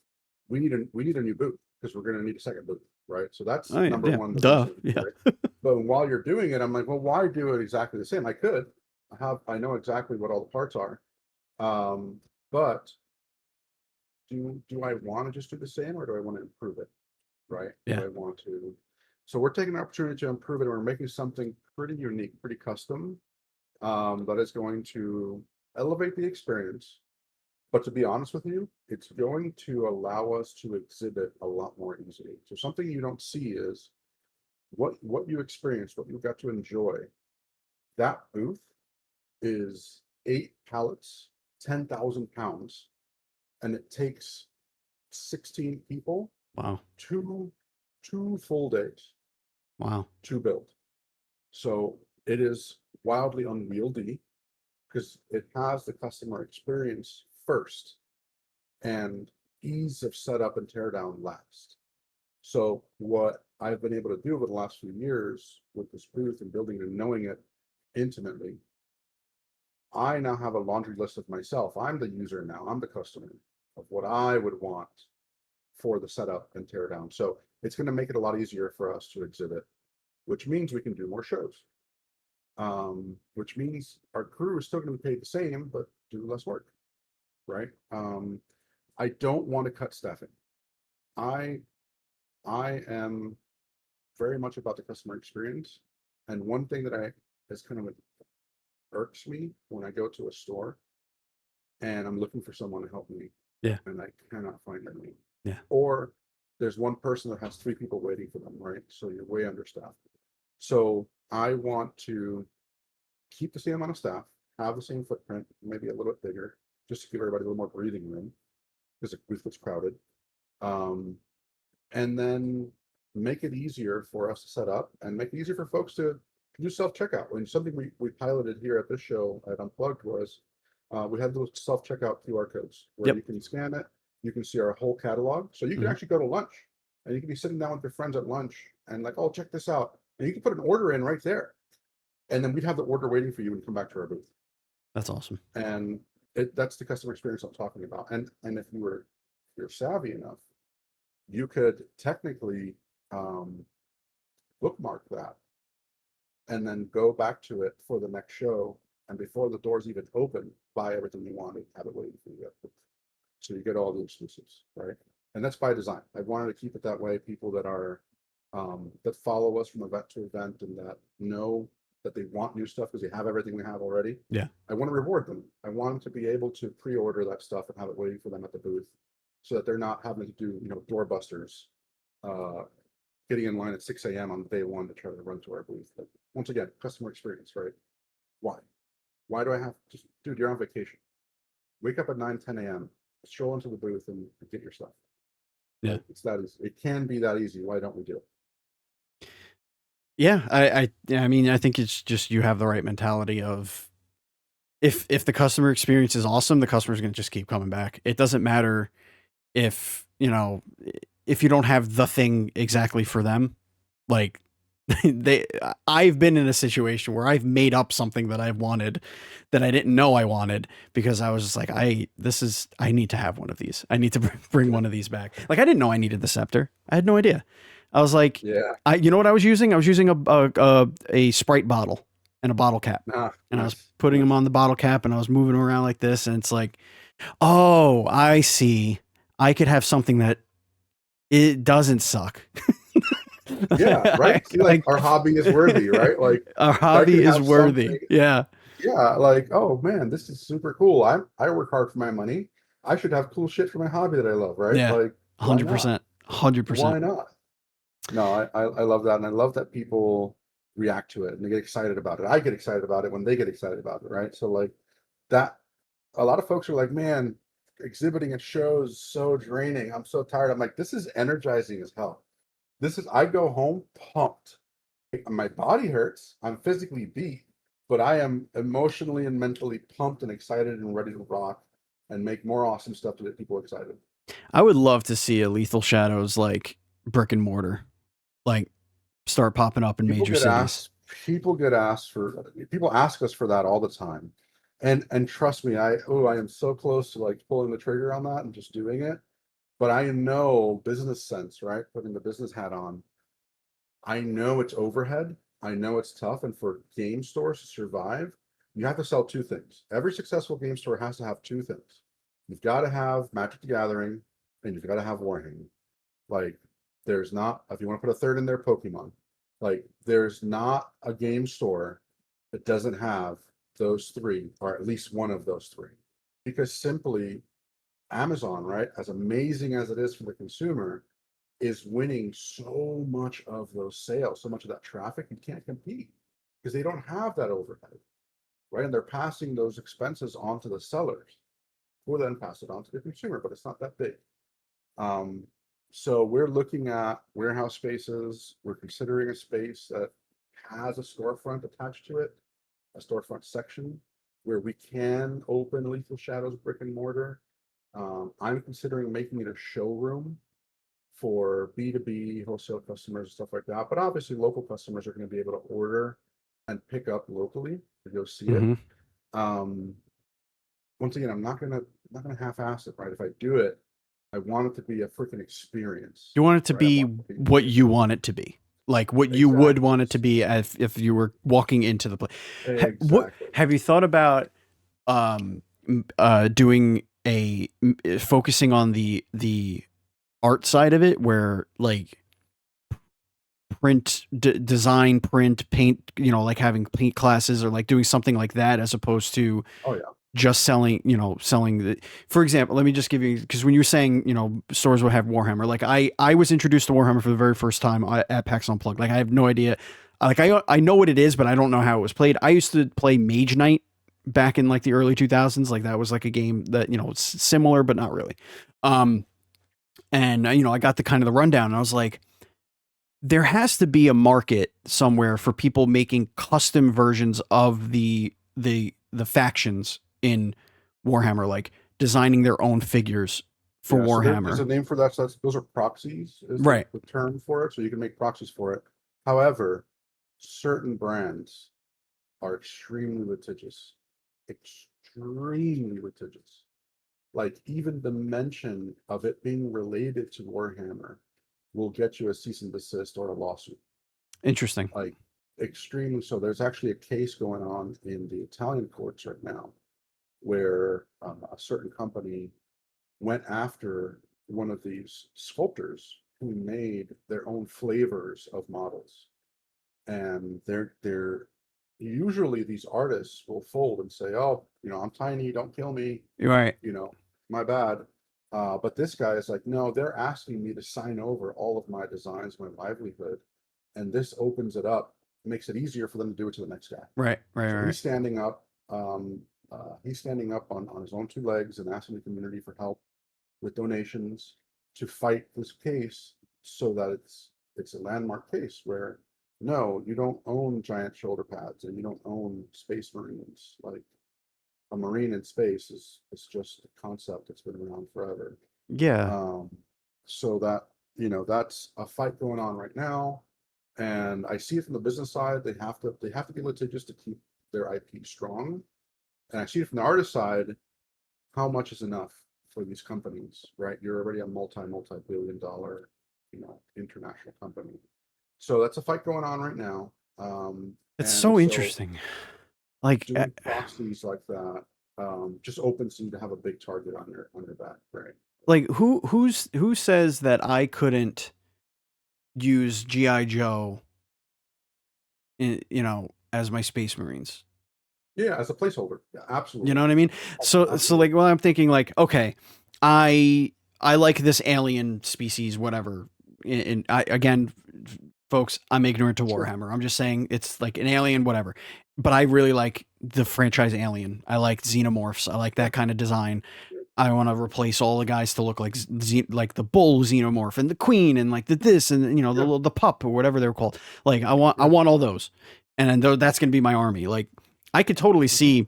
we need a new booth because we're going to need a second booth, right? So that's Oh yeah, number yeah, one, the duh, reason, yeah, right? But while you're doing it, I'm like, well, why do it exactly the same? I could. I know exactly what all the parts are, but do I want to just do the same, or do I want to improve it? Right? Do yeah, I want to? So we're taking an opportunity to improve it, and we're making something pretty unique, pretty custom, that is going to elevate the experience. But to be honest with you, it's going to allow us to exhibit a lot more easily. So something you don't see is what you experience, what you got to enjoy. That booth is 8 pallets, 10,000 pounds and it takes 16 people Wow. two full days Wow. to build. So it is wildly unwieldy because it has the customer experience first and ease of setup and teardown last. So what I've been able to do over the last few years with this booth and building and knowing it intimately, I now have a laundry list of myself. I'm the user now. I'm the customer of what I would want for the setup and teardown. So it's going to make it a lot easier for us to exhibit, which means we can do more shows. Which means our crew is still going to be paid the same, but do less work, right? I don't want to cut staffing. I am very much about the customer experience, and one thing that is kind of irks me when I go to a store and I'm looking for someone to help me, Yeah. and I cannot find anyone. Yeah. Or there's one person that has 3 people waiting for them, right? So you're way understaffed. So I want to keep the same amount of staff, have the same footprint, maybe a little bit bigger, just to give everybody a little more breathing room because the booth gets crowded. And then make it easier for us to set up and make it easier for folks to do self-checkout. And something we piloted here at this show at Unplugged was we had those self-checkout QR codes where you can scan it, you can see our whole catalog. So you can actually go to lunch and you can be sitting down with your friends at lunch and like, oh, check this out. And you can put an order in right there. And then we'd have the order waiting for you when you come back to our booth. That's awesome. And that's the customer experience I'm talking about. And if you're savvy enough, you could technically bookmark that and then go back to it for the next show. And before the doors even open, buy everything you wanted, have it waiting for you. So you get all the exclusives, right? And that's by design. I wanted to keep it that way. People that are that follow us from event to event and that know that they want new stuff because they have everything we have already. Yeah. I want to reward them. I want them to be able to pre-order that stuff and have it waiting for them at the booth so that they're not having to do, doorbusters, getting in line at 6 a.m. on day one to try to run to our booth. But once again, customer experience, right? Why? Why do I have to, dude, you're on vacation. Wake up at 9, 10 a.m., stroll into the booth and get your stuff. Yeah. Right? It's that easy. It can be that easy. Why don't we do it? Yeah, I mean, I think it's just you have the right mentality of if the customer experience is awesome, the customer's going to just keep coming back. It doesn't matter if, if you don't have the thing exactly for them. Like I've been in a situation where I've made up something that I've wanted that I didn't know I wanted because I was just like, I need to have one of these. I need to bring one of these back. Like I didn't know I needed the scepter. I had no idea. I was like, Yeah. you know what I was using? I was using a Sprite bottle and a bottle cap. And I was putting them on the bottle cap and I was moving them around like this. And it's like, oh, I see. I could have something that it doesn't suck. Yeah, right. See, like our hobby is worthy, right? Like our hobby is worthy. Yeah. Yeah, like, oh man, this is super cool. I work hard for my money. I should have cool shit for my hobby that I love, right? Yeah. Like 100%. 100%. Why not? No, I love that. And I love that people react to it and they get excited about it. I get excited about it when they get excited about it, right? So like that, a lot of folks are like, man, exhibiting at shows is so draining. I'm so tired. I'm like, this is energizing as hell. I go home pumped. My body hurts. I'm physically beat, but I am emotionally and mentally pumped and excited and ready to rock and make more awesome stuff to get people excited. I would love to see a Lethal Shadows like brick and mortar, like start popping up in major cities. People ask us for that all the time. And trust me, I am so close to like pulling the trigger on that and just doing it. But I know business sense, right? Putting the business hat on. I know it's overhead. I know it's tough. And for game stores to survive, you have to sell 2 things. Every successful game store has to have 2 things. You've got to have Magic the Gathering and you've got to have Warhammer. Like, there's not, if you want to put a third in there, Pokemon. Like, there's not a game store that doesn't have those 3, or at least one of those 3. Because simply, Amazon, right, as amazing as it is for the consumer, is winning so much of those sales, so much of that traffic, you can't compete because they don't have that overhead, right? And they're passing those expenses on to the sellers. who will then pass it on to the consumer, but it's not that big. Um, so we're looking at warehouse spaces. We're considering a space that has a storefront attached to it, a storefront section where we can open Lethal Shadows brick and mortar. I'm considering making it a showroom for B2B wholesale customers and stuff like that. But obviously, local customers are going to be able to order and pick up locally to go see it. Mm-hmm. Um, Once again, I'm not gonna half-ass it, right? If I do it, I want it to be a freaking experience, You want it to right? I be want it to be what you want it to be, like what you would exactly, want it to be if you were walking into the place. What exactly. have you thought about doing focusing on the art side of it, where like design, print, paint, like having paint classes or like doing something like that, as opposed to Oh yeah, just selling the, for example, let me just give you, because when you were saying, stores would have Warhammer, like I was introduced to Warhammer for the very first time at PAX Unplugged. Like I have no idea. Like I know what it is, but I don't know how it was played. I used to play Mage Knight back in like the early 2000s. Like that was like a game that, it's similar, but not really. Um, and I got the kind of the rundown, and I was like, there has to be a market somewhere for people making custom versions of the factions in Warhammer, like designing their own figures for yeah. So there's Warhammer. a name for that. So those are proxies, is Right. the term for it. So you can make proxies for it. However, certain brands are extremely litigious, extremely litigious. Like even the mention of it being related to Warhammer will get you a cease and desist or a lawsuit. Interesting. Like extremely so. There's actually a case going on in the Italian courts right now where a certain company went after one of these sculptors who made their own flavors of models. And they're usually these artists will fold and say, "Oh, I'm tiny, don't kill me, Right. you know, my bad." But this guy is like, no, they're asking me to sign over all of my designs, my livelihood, and this opens it up, makes it easier for them to do it to the next guy. Right. Right. So Right. he's standing up on his own two legs and asking the community for help with donations to fight this case so that it's a landmark case where no, you don't own giant shoulder pads and you don't own space marines. Like a marine in space is just a concept that's been around forever. Yeah. Um, so that that's a fight going on right now, and I see it from the business side. They have to be litigious to keep their IP strong, and I see it from the artist side. How much is enough for these companies, right? You're already a multi-billion dollar, international company. So that's a fight going on right now. It's And so so interesting. Like, doing proxies like that just opens you to have a big target on your back, right? who says that I couldn't use GI Joe, as my Space Marines? Yeah, as a placeholder. Yeah, You absolutely. know what I mean? So Absolutely. like, well, I'm thinking like, okay, I like this alien species, whatever. And again, folks, I'm ignorant to Sure. Warhammer. I'm just saying it's like an alien, whatever. But I really like the franchise Alien. I like xenomorphs. I like Yeah. that kind of design. Yeah. I want to replace all the guys to look like like the bull xenomorph and the queen and like the this and Yeah. the pup or whatever they're called. Like I Yeah. want all those, and then that's gonna be my army. Like I could totally see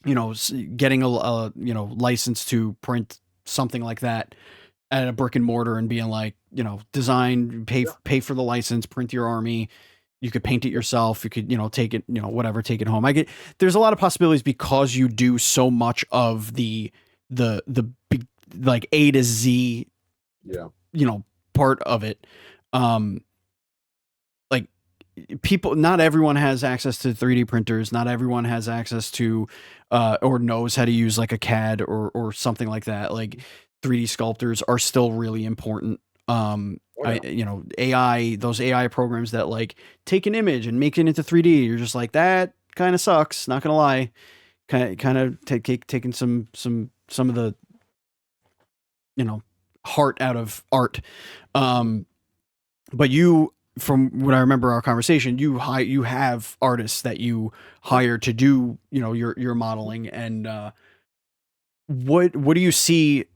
getting a license to print something like that at a brick and mortar and being like, design, Yeah. pay for the license, print your army. You could paint it Yeah. yourself. You could, take it, whatever, take it home. There's a lot of possibilities because you do so much of the big, like A to Z, Yeah. you know, part of it. Um, like people, not everyone has access to 3D printers. Not everyone has access to or knows how to use like a CAD or something like that. Like 3D sculptors are still really important. Oh yeah. AI, those AI programs that like take an image and make it into 3D, you're just like, that kind of sucks, not gonna lie. Kind of taking some of the you know heart out of art. um but you, from what I remember our conversation, you have artists that you Yeah. hire to do your modeling, and what do you see?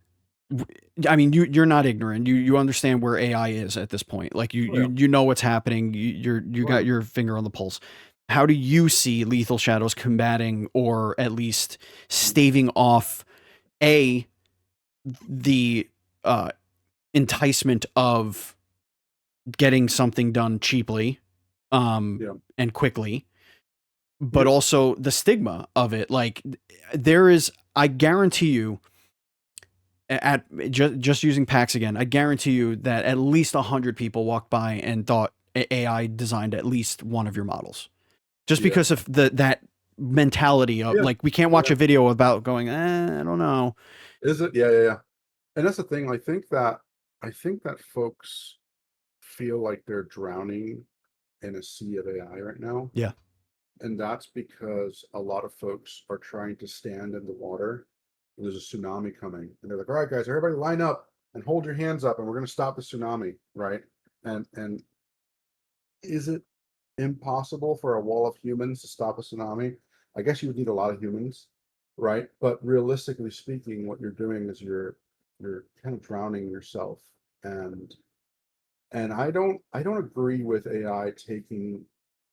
I mean, you're not ignorant. You understand where AI is at this point. Like Oh yeah, you know what's happening. You oh yeah. got your finger on the pulse. How do you see Lethal Shadows combating, or at least staving off a the uh, enticement of getting something done cheaply, Yeah. and quickly, but Yep. also the stigma of it? Like there is, I guarantee you, at just using PAX again, I guarantee you that at least 100 people walked by and thought AI designed at least one of your models, just Yeah. because of that mentality of Yeah. like we can't Yeah. watch Yeah. a video about going, I don't know. Is it? Yeah. Yeah. Yeah. And that's the thing. I think that folks feel like they're drowning in a sea of AI right now. Yeah, And that's because a lot of folks are trying to stand in the water. And there's a tsunami coming. And they're like, all right, guys, everybody line up and hold your hands up and we're going to stop the tsunami. Right. And is it impossible for a wall of humans to stop a tsunami? I guess you would need a lot of humans, right? But realistically speaking, what you're doing is you're kind of drowning yourself. And and I don't agree with AI taking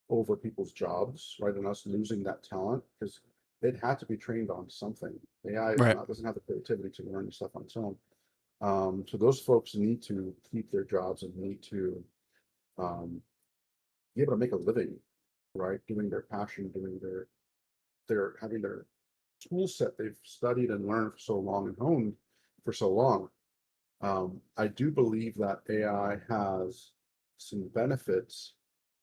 over people's jobs, right? And us losing that talent because it had to be trained on something. AI is right. not doesn't have the creativity to learn stuff on its own. So those folks need to keep their jobs and need to um, be able to make a living, right? Doing their passion, doing their having their tool set they've studied and learned for so long and honed for so long. I do believe that AI has some benefits,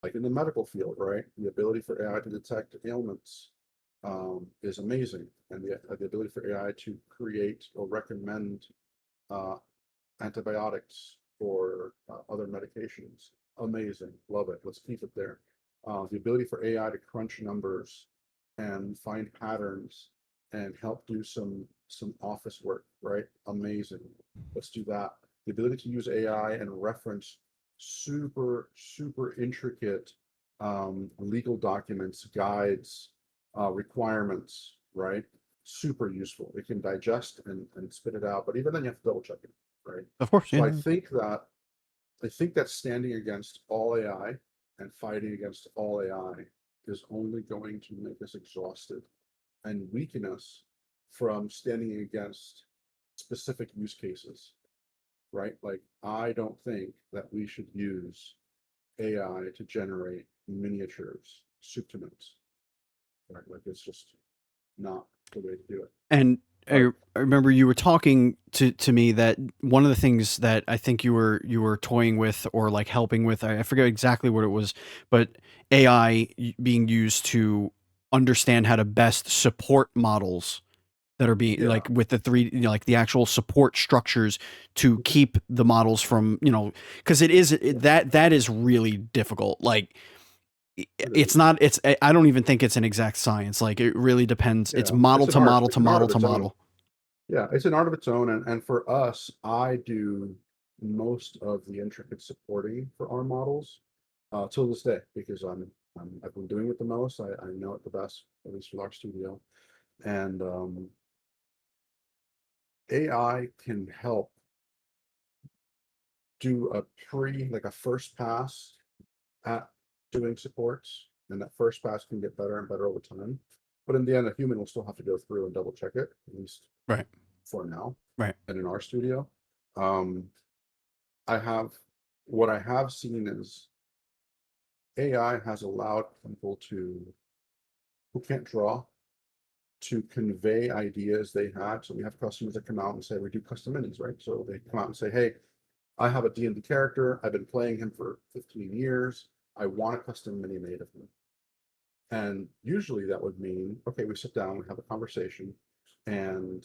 like in the medical field, right? The ability for AI to detect ailments is amazing, and the ability for AI to create or recommend uh, antibiotics or other medications, amazing, love it. Let's keep it there. The ability for AI to crunch numbers and find patterns and help do some office work, right? Amazing. Let's do that. The ability to use AI and reference super intricate legal documents, guides, requirements, right? Super useful. It can digest and spit it out, but even then you have to double check it, right? Of course, So yeah. I think that standing against all AI and fighting against all AI is only going to make us exhausted and weaken us from standing against specific use cases, right? Like, I don't think that we should use AI to generate miniatures, soup to nuts, right? Like, it's just not the way to do it. And But I remember you were talking to me that one of the things that I think you were toying with or like helping with, I forget exactly what it was, but AI being used to understand how to best support models that are being yeah, like with the three, like the actual support structures to keep the models from, because that is really difficult. Like it it's is. not, it's, I don't even think it's an exact science. Like it really depends. It's Yeah, model it's an to art. model It's to an art model of to its own. model. Yeah, it's an art of its own, and for us, I do most of the intricate supporting for our models till this day because I've been doing it the most. I know it the best, at least for our studio, and AI can help do like a first pass at doing supports, and that first pass can get better and better over time. But in the end, a human will still have to go through and double check it, at least Right. for now, Right. and in our studio. Um, I have what I have seen is AI has allowed people who can't draw to convey ideas they had. So we have customers that come out and say, we do custom minis, right? So they come out and say, hey, I have a D&D character. I've been playing him for 15 years. I want a custom mini made of him. And usually that would mean, okay, we sit down, we have a conversation, and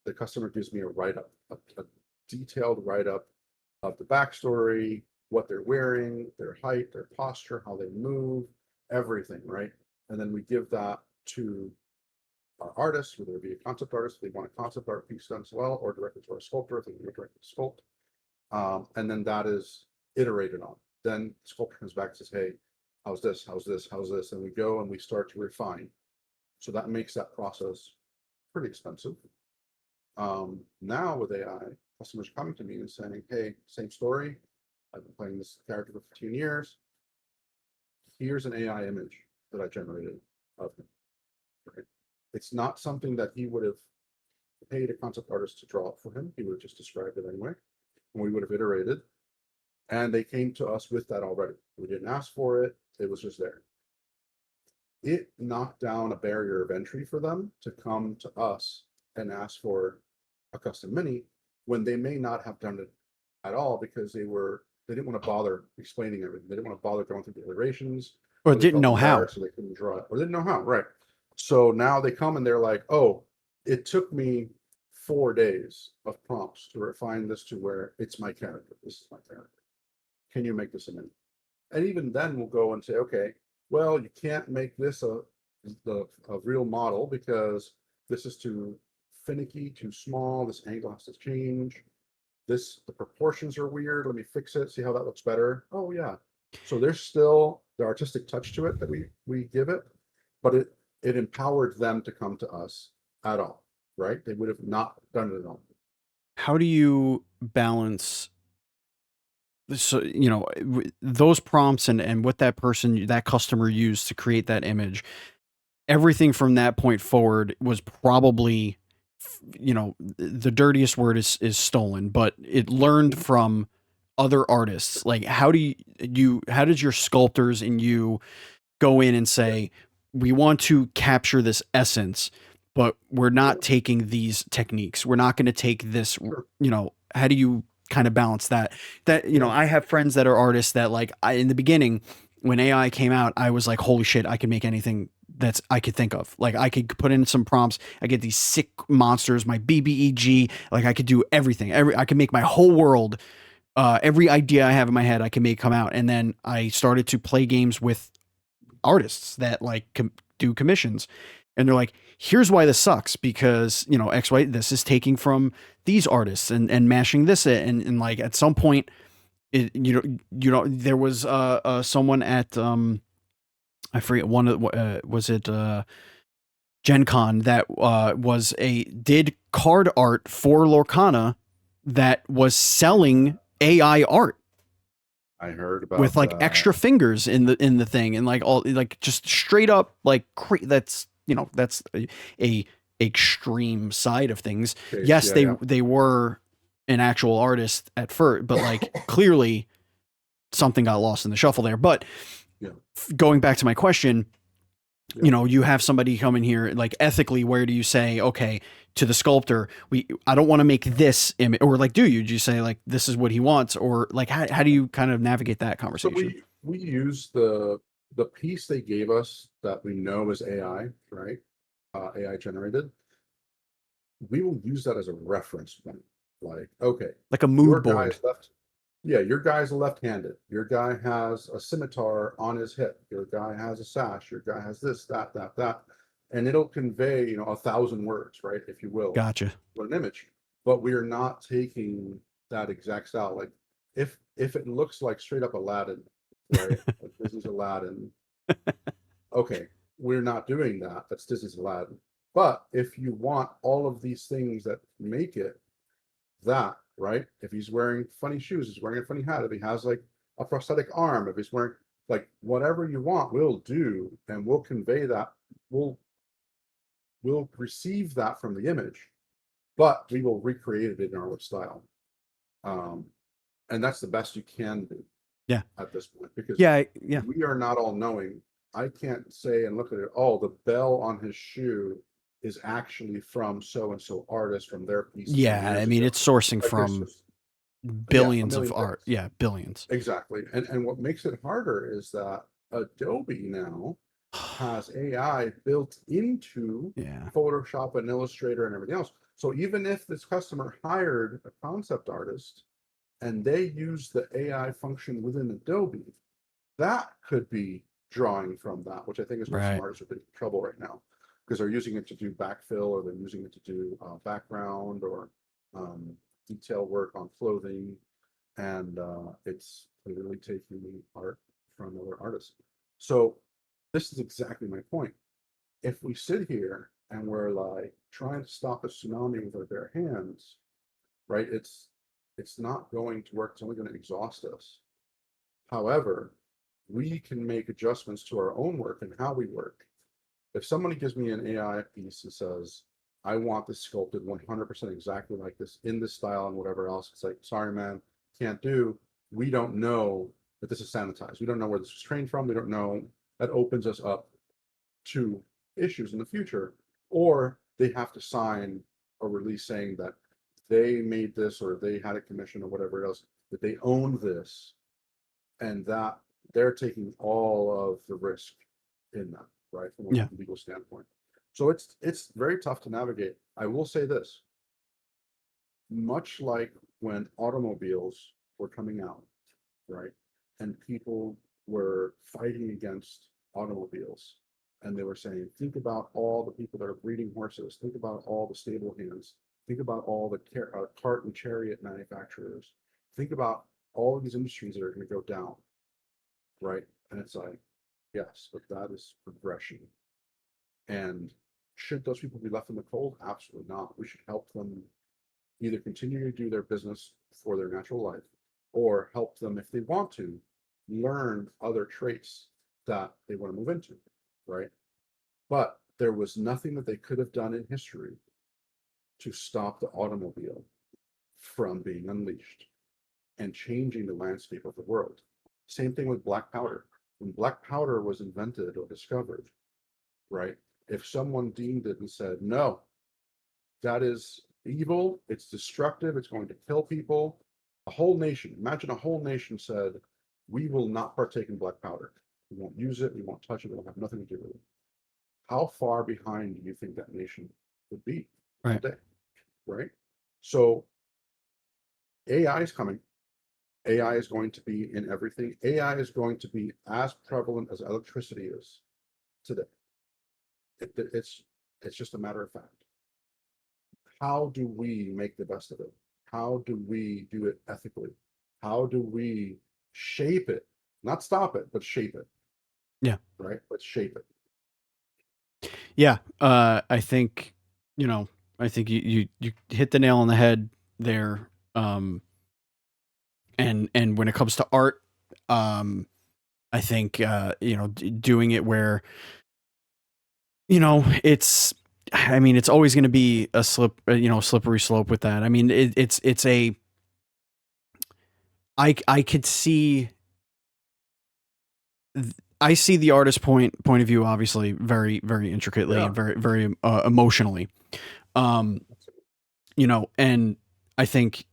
the customer gives me a write-up, a detailed write-up of the backstory, what they're wearing, their height, their posture, how they move, everything, right? And then we give that to our artists, whether it be a concept artist, if they want a concept art piece done as well, or directly to our sculptor, if they want directly to sculpt. And then that is iterated on. Then the sculptor comes back and says, hey, how's this? How's this? How's this? And we go and we start to refine. So that makes that process pretty expensive. Now with AI, customers are coming to me and saying, hey, same story. I've been playing this character for 15 years. Here's an AI image that I generated of him. Right? It's not something that he would have paid a concept artist to draw it for him. He would have just described it anyway. And we would have iterated. And they came to us with that already. We didn't ask for it. It was just there. It knocked down a barrier of entry for them to come to us and ask for a custom mini when they may not have done it at all because they didn't want to bother explaining everything. They didn't want to bother going through the iterations, Or or they didn't felt know how. embarrassed so they couldn't draw it, or didn't know how. Right. So now they come and they're like, oh, it took me 4 days of prompts to refine this to where it's my character. This is my character. Can you make this a mini? And even then we'll go and say, okay, well, you can't make this a real model because this is too finicky, too small. This angle has to change. The proportions are weird. Let me fix it. See how that looks better. Oh yeah. So there's still the artistic touch to it that we give it, but it empowered them to come to us at all, right? They would have not done it at all. How do you balance, so those prompts and what that customer used to create that image? Everything from that point forward was probably, the dirtiest word is stolen, but it learned from other artists. Like, how did your sculptors and you go in and say, we want to capture this essence, but we're not taking these techniques. We're not going to take this, Sure. how do you kind of balance that? I have friends that are artists that, like, in the beginning, when AI came out, I was like, holy shit, I can make anything that's I could think of. Like, I could put in some prompts. I get these sick monsters, my BBEG, like I could do everything. I could make my whole world, every idea I have in my head, I can make come out. And then I started to play games with artists that like do commissions, and they're like, here's why this sucks, because X, Y, this is taking from these artists and mashing this in, and like at some point there was someone at I forget, one of was it Gen Con that did card art for Lorcana that was selling AI art I heard with about like extra fingers in the thing, and like all, like just straight up like that's that's a extreme side of things. case. Yes, Yeah, yeah. they were an actual artist at first, but like clearly something got lost in the shuffle there. But Yeah. going back to my question, Yeah. you have somebody come in here, like, ethically, where do you say, okay, to the sculptor, I don't want to make this image, or like, do you say like, this is what he wants, or like, how do you kind of navigate that So conversation? we use the piece they gave us that we know is AI, right? AI generated. We will use that as a reference point. Like, okay, Like a your mood board. guy's left. Yeah, your guy's left-handed. Your guy has a scimitar on his hip. Your guy has a sash. Your guy has this, that, and it'll convey, 1,000 words, right, if you will, Gotcha. with an image. But we are not taking that exact style. Like, if it looks like straight up Aladdin, right? Like, this is Aladdin. Okay, we're not doing that. That's Disney's Aladdin. But if you want all of these things that make it that, right? If he's wearing funny shoes, he's wearing a funny hat, if he has like a prosthetic arm, if he's wearing like whatever you want, we'll do, and we'll convey that. We'll receive that from the image, but we will recreate it in our style. And that's the best you can do. Yeah. At this point, because Yeah. we are not all knowing. I can't say and look at it. Oh, the bell on his shoe is actually from so and so artist from their piece from Yeah. I years mean, ago. it's sourcing Like, there's from just, yeah, a billions of million art. things. Yeah. Billions. Exactly. And what makes it harder is that Adobe now has AI built into Yeah. Photoshop and Illustrator and everything else. So even if this customer hired a concept artist and they use the AI function within Adobe, that could be drawing from that, which I think is where some Right. artists are in trouble right now, because they're using it to do backfill, or they're using it to do background, or detail work on clothing, and it's literally taking the art from other artists. So this is exactly my point. If we sit here and we're like trying to stop a tsunami with our bare hands, right? It's not going to work. It's only going to exhaust us. However, we can make adjustments to our own work and how we work. If somebody gives me an AI piece and says, I want this sculpted 100% exactly like this in this style and whatever else, it's like, sorry, man, can't do. We don't know that this is sanitized. We don't know where this was trained from. We don't know. That opens us up to issues in the future. Or they have to sign a release saying that they made this or they had a commission or whatever else, that they own this and that they're taking all of the risk in that, right? From Yeah. a legal standpoint. So it's very tough to navigate. I will say this, much like when automobiles were coming out, right? And people were fighting against automobiles. And they were saying, think about all the people that are breeding horses. Think about all the stable hands. Think about all the cart and chariot manufacturers. Think about all of these industries that are going to go down, right? And it's like, yes, but that is progression. And should those people be left in the cold? Absolutely not. We should help them either continue to do their business for their natural life or help them, if they want to, learn other traits that they want to move into, right? But there was nothing that they could have done in history to stop the automobile from being unleashed and changing the landscape of the world. Same thing with black powder. When black powder was invented or discovered, right? If someone deemed it and said, no, that is evil, it's destructive, it's going to kill people, a whole nation, imagine a whole nation said, we will not partake in black powder. We won't use it, we won't touch it, we'll have nothing to do with it. How far behind do you think that nation would be Right. today? Right? So AI is coming. AI is going to be in everything. AI is going to be as prevalent as electricity is today. It's just a matter of fact. How do we make the best of it? How do we do it ethically? How do we shape it? Not stop it, but shape it. Yeah. Right? Let's shape it. Yeah. I think, I think you hit the nail on the head there. And when it comes to art, I think, doing it where, it's, I mean, it's always going to be a slippery slope with that. I mean, I could see, I see the artist point of view, obviously very, very intricately Yeah. and very, very emotionally. And I think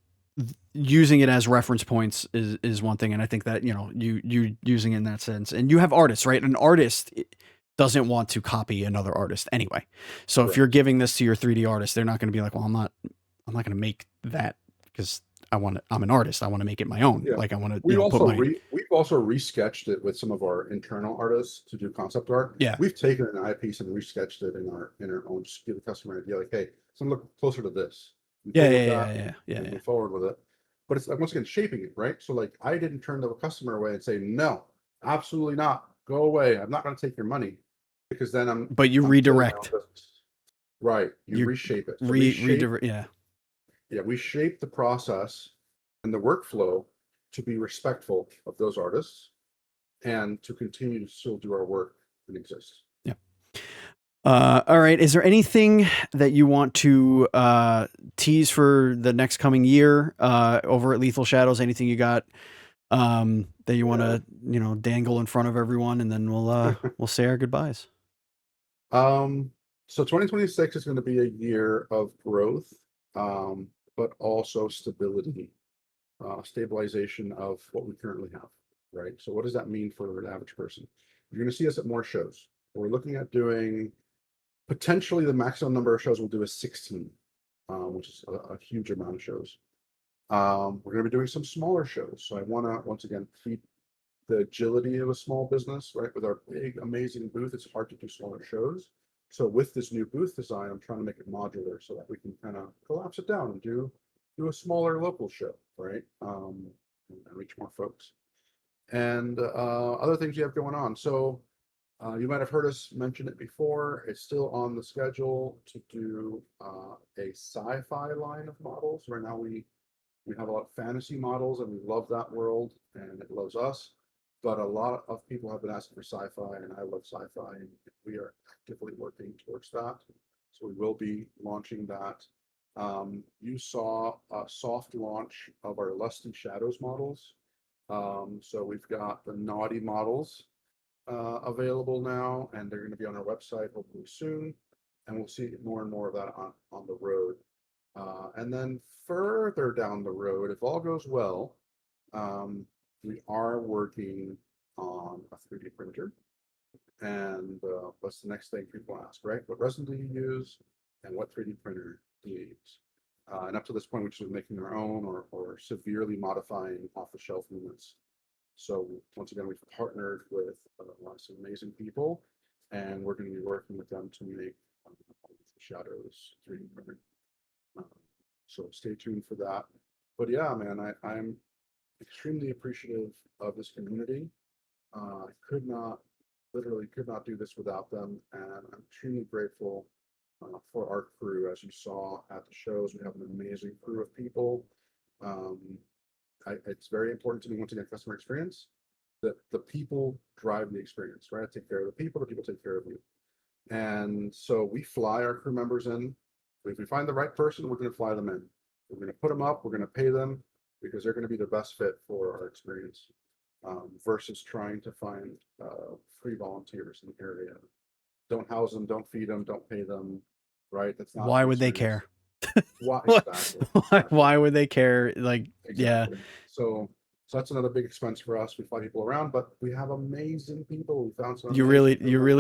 using it as reference points is one thing. And I think that, you using it in that sense, and you have artists, right? An artist doesn't want to copy another artist anyway. So if you're giving this to your 3D artist, they're not going to be like, well, I'm not going to make that because I'm an artist. I want to make it my own. Yeah. Like I want to, We've put also my, we've also resketched it with some of our internal artists to do concept art. yeah. We've taken an eyepiece and resketched it in our own, just give the customer an idea like, hey, so look closer to this. Yeah. Move forward with it. But it's like once again shaping it, right? So like I didn't turn the customer away and say, no, absolutely not. Go away. I'm not going to take your money because then But you I'm redirect. Right. You reshape it. So yeah. Yeah, we shape the process and the workflow to be respectful of those artists and to continue to still do our work and exist. Yeah. All right. Is there anything that you want to tease for the next coming year over at Lethal Shadows? Anything you got that you want to, dangle in front of everyone, and then we'll say our goodbyes. So 2026 is going to be a year of growth, but also stability, stabilization of what we currently have, right? So what does that mean for an average person? You're going to see us at more shows. We're looking at doing potentially the maximum number of shows we'll do is 16, which is a huge amount of shows. We're going to be doing some smaller shows. So I want to, once again, keep the agility of a small business, right? With our big, amazing booth, it's hard to do smaller shows. So with this new booth design, I'm trying to make it modular so that we can kind of collapse it down and do a smaller local show, right? And reach more folks. And other things you have going on. So You might have heard us mention it before. It's still on the schedule to do a sci-fi line of models. Right now, we have a lot of fantasy models, and we love that world, and it loves us. But a lot of people have been asking for sci-fi, and I love sci-fi, and we are actively working towards that. So we will be launching that. You saw a soft launch of our Lusty Shadows models. So we've got the naughty models available now, and they're going to be on our website hopefully soon, and we'll see more and more of that on the road. And then further down the road, if all goes well, we are working on a 3D printer. And what's the next thing people ask, right? What resin do you use, and what 3D printer do you use? And up to this point, we've just been making our own or severely modifying off-the-shelf units. So once again, we've partnered with some amazing people, and we're going to be working with them to make Shadows 3D printer. So stay tuned for that. But yeah, man, I'm extremely appreciative of this community. I literally could not do this without them, and I'm extremely grateful for our crew. As you saw at the shows, we have an amazing crew of people. It's very important to me, once again, customer experience, that the people drive the experience, right? I take care of the people take care of you. And so we fly our crew members in. If we find the right person, we're going to fly them in. We're going to put them up, we're going to pay them, because they're going to be the best fit for our experience, versus trying to find free volunteers in the area. Don't house them, don't feed them, don't pay them, right? That's not. Why would they care? Why, exactly. Why would they care? Like, exactly. yeah. So that's another big expense for us. We fly people around, but we have amazing people. We found some. You really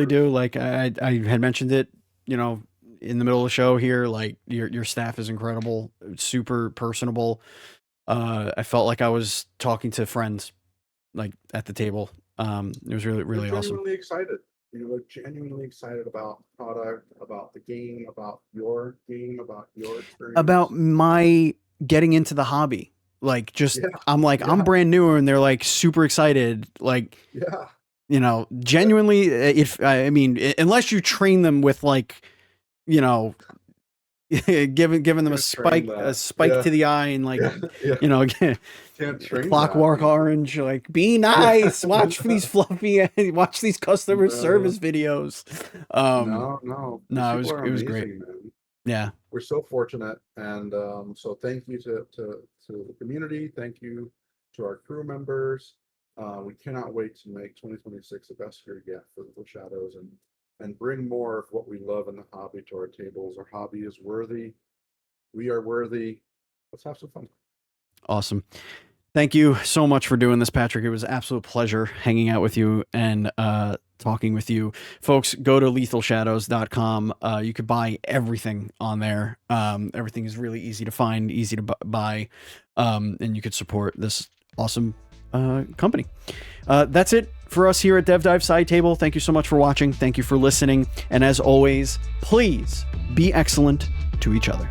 do. Like I had mentioned it, you know, in the middle of the show here. Like your staff is incredible, super personable. I felt like I was talking to friends, like at the table. It was really awesome. Genuinely excited. Genuinely excited about the product, about the game, about your game, about your experience, about my getting into the hobby. Like, just I'm like, I'm brand new, and they're like super excited. Like, you know, genuinely, I mean, unless you train them with, like, you know, giving them a spike to the eye, and like, you know, Clockwork Orange, like, be nice, watch these watch these customer service videos. No, it was great, man. Yeah, we're so fortunate, and so thank you to the community. Thank you to our crew members. We cannot wait to make 2026 the best year yet for Little Shadows, and bring more of what we love in the hobby to our tables. Our hobby is worthy. We are worthy. Let's have some fun. Awesome. Thank you so much for doing this, Patrick. It was an absolute pleasure hanging out with you and talking with you. Folks, go to lethalshadows.com. You could buy everything on there. Everything is really easy to find, easy to buy, and you could support this awesome company. That's it for us here at DevDive Side Table. Thank you so much for watching. Thank you for listening. And as always, please be excellent to each other.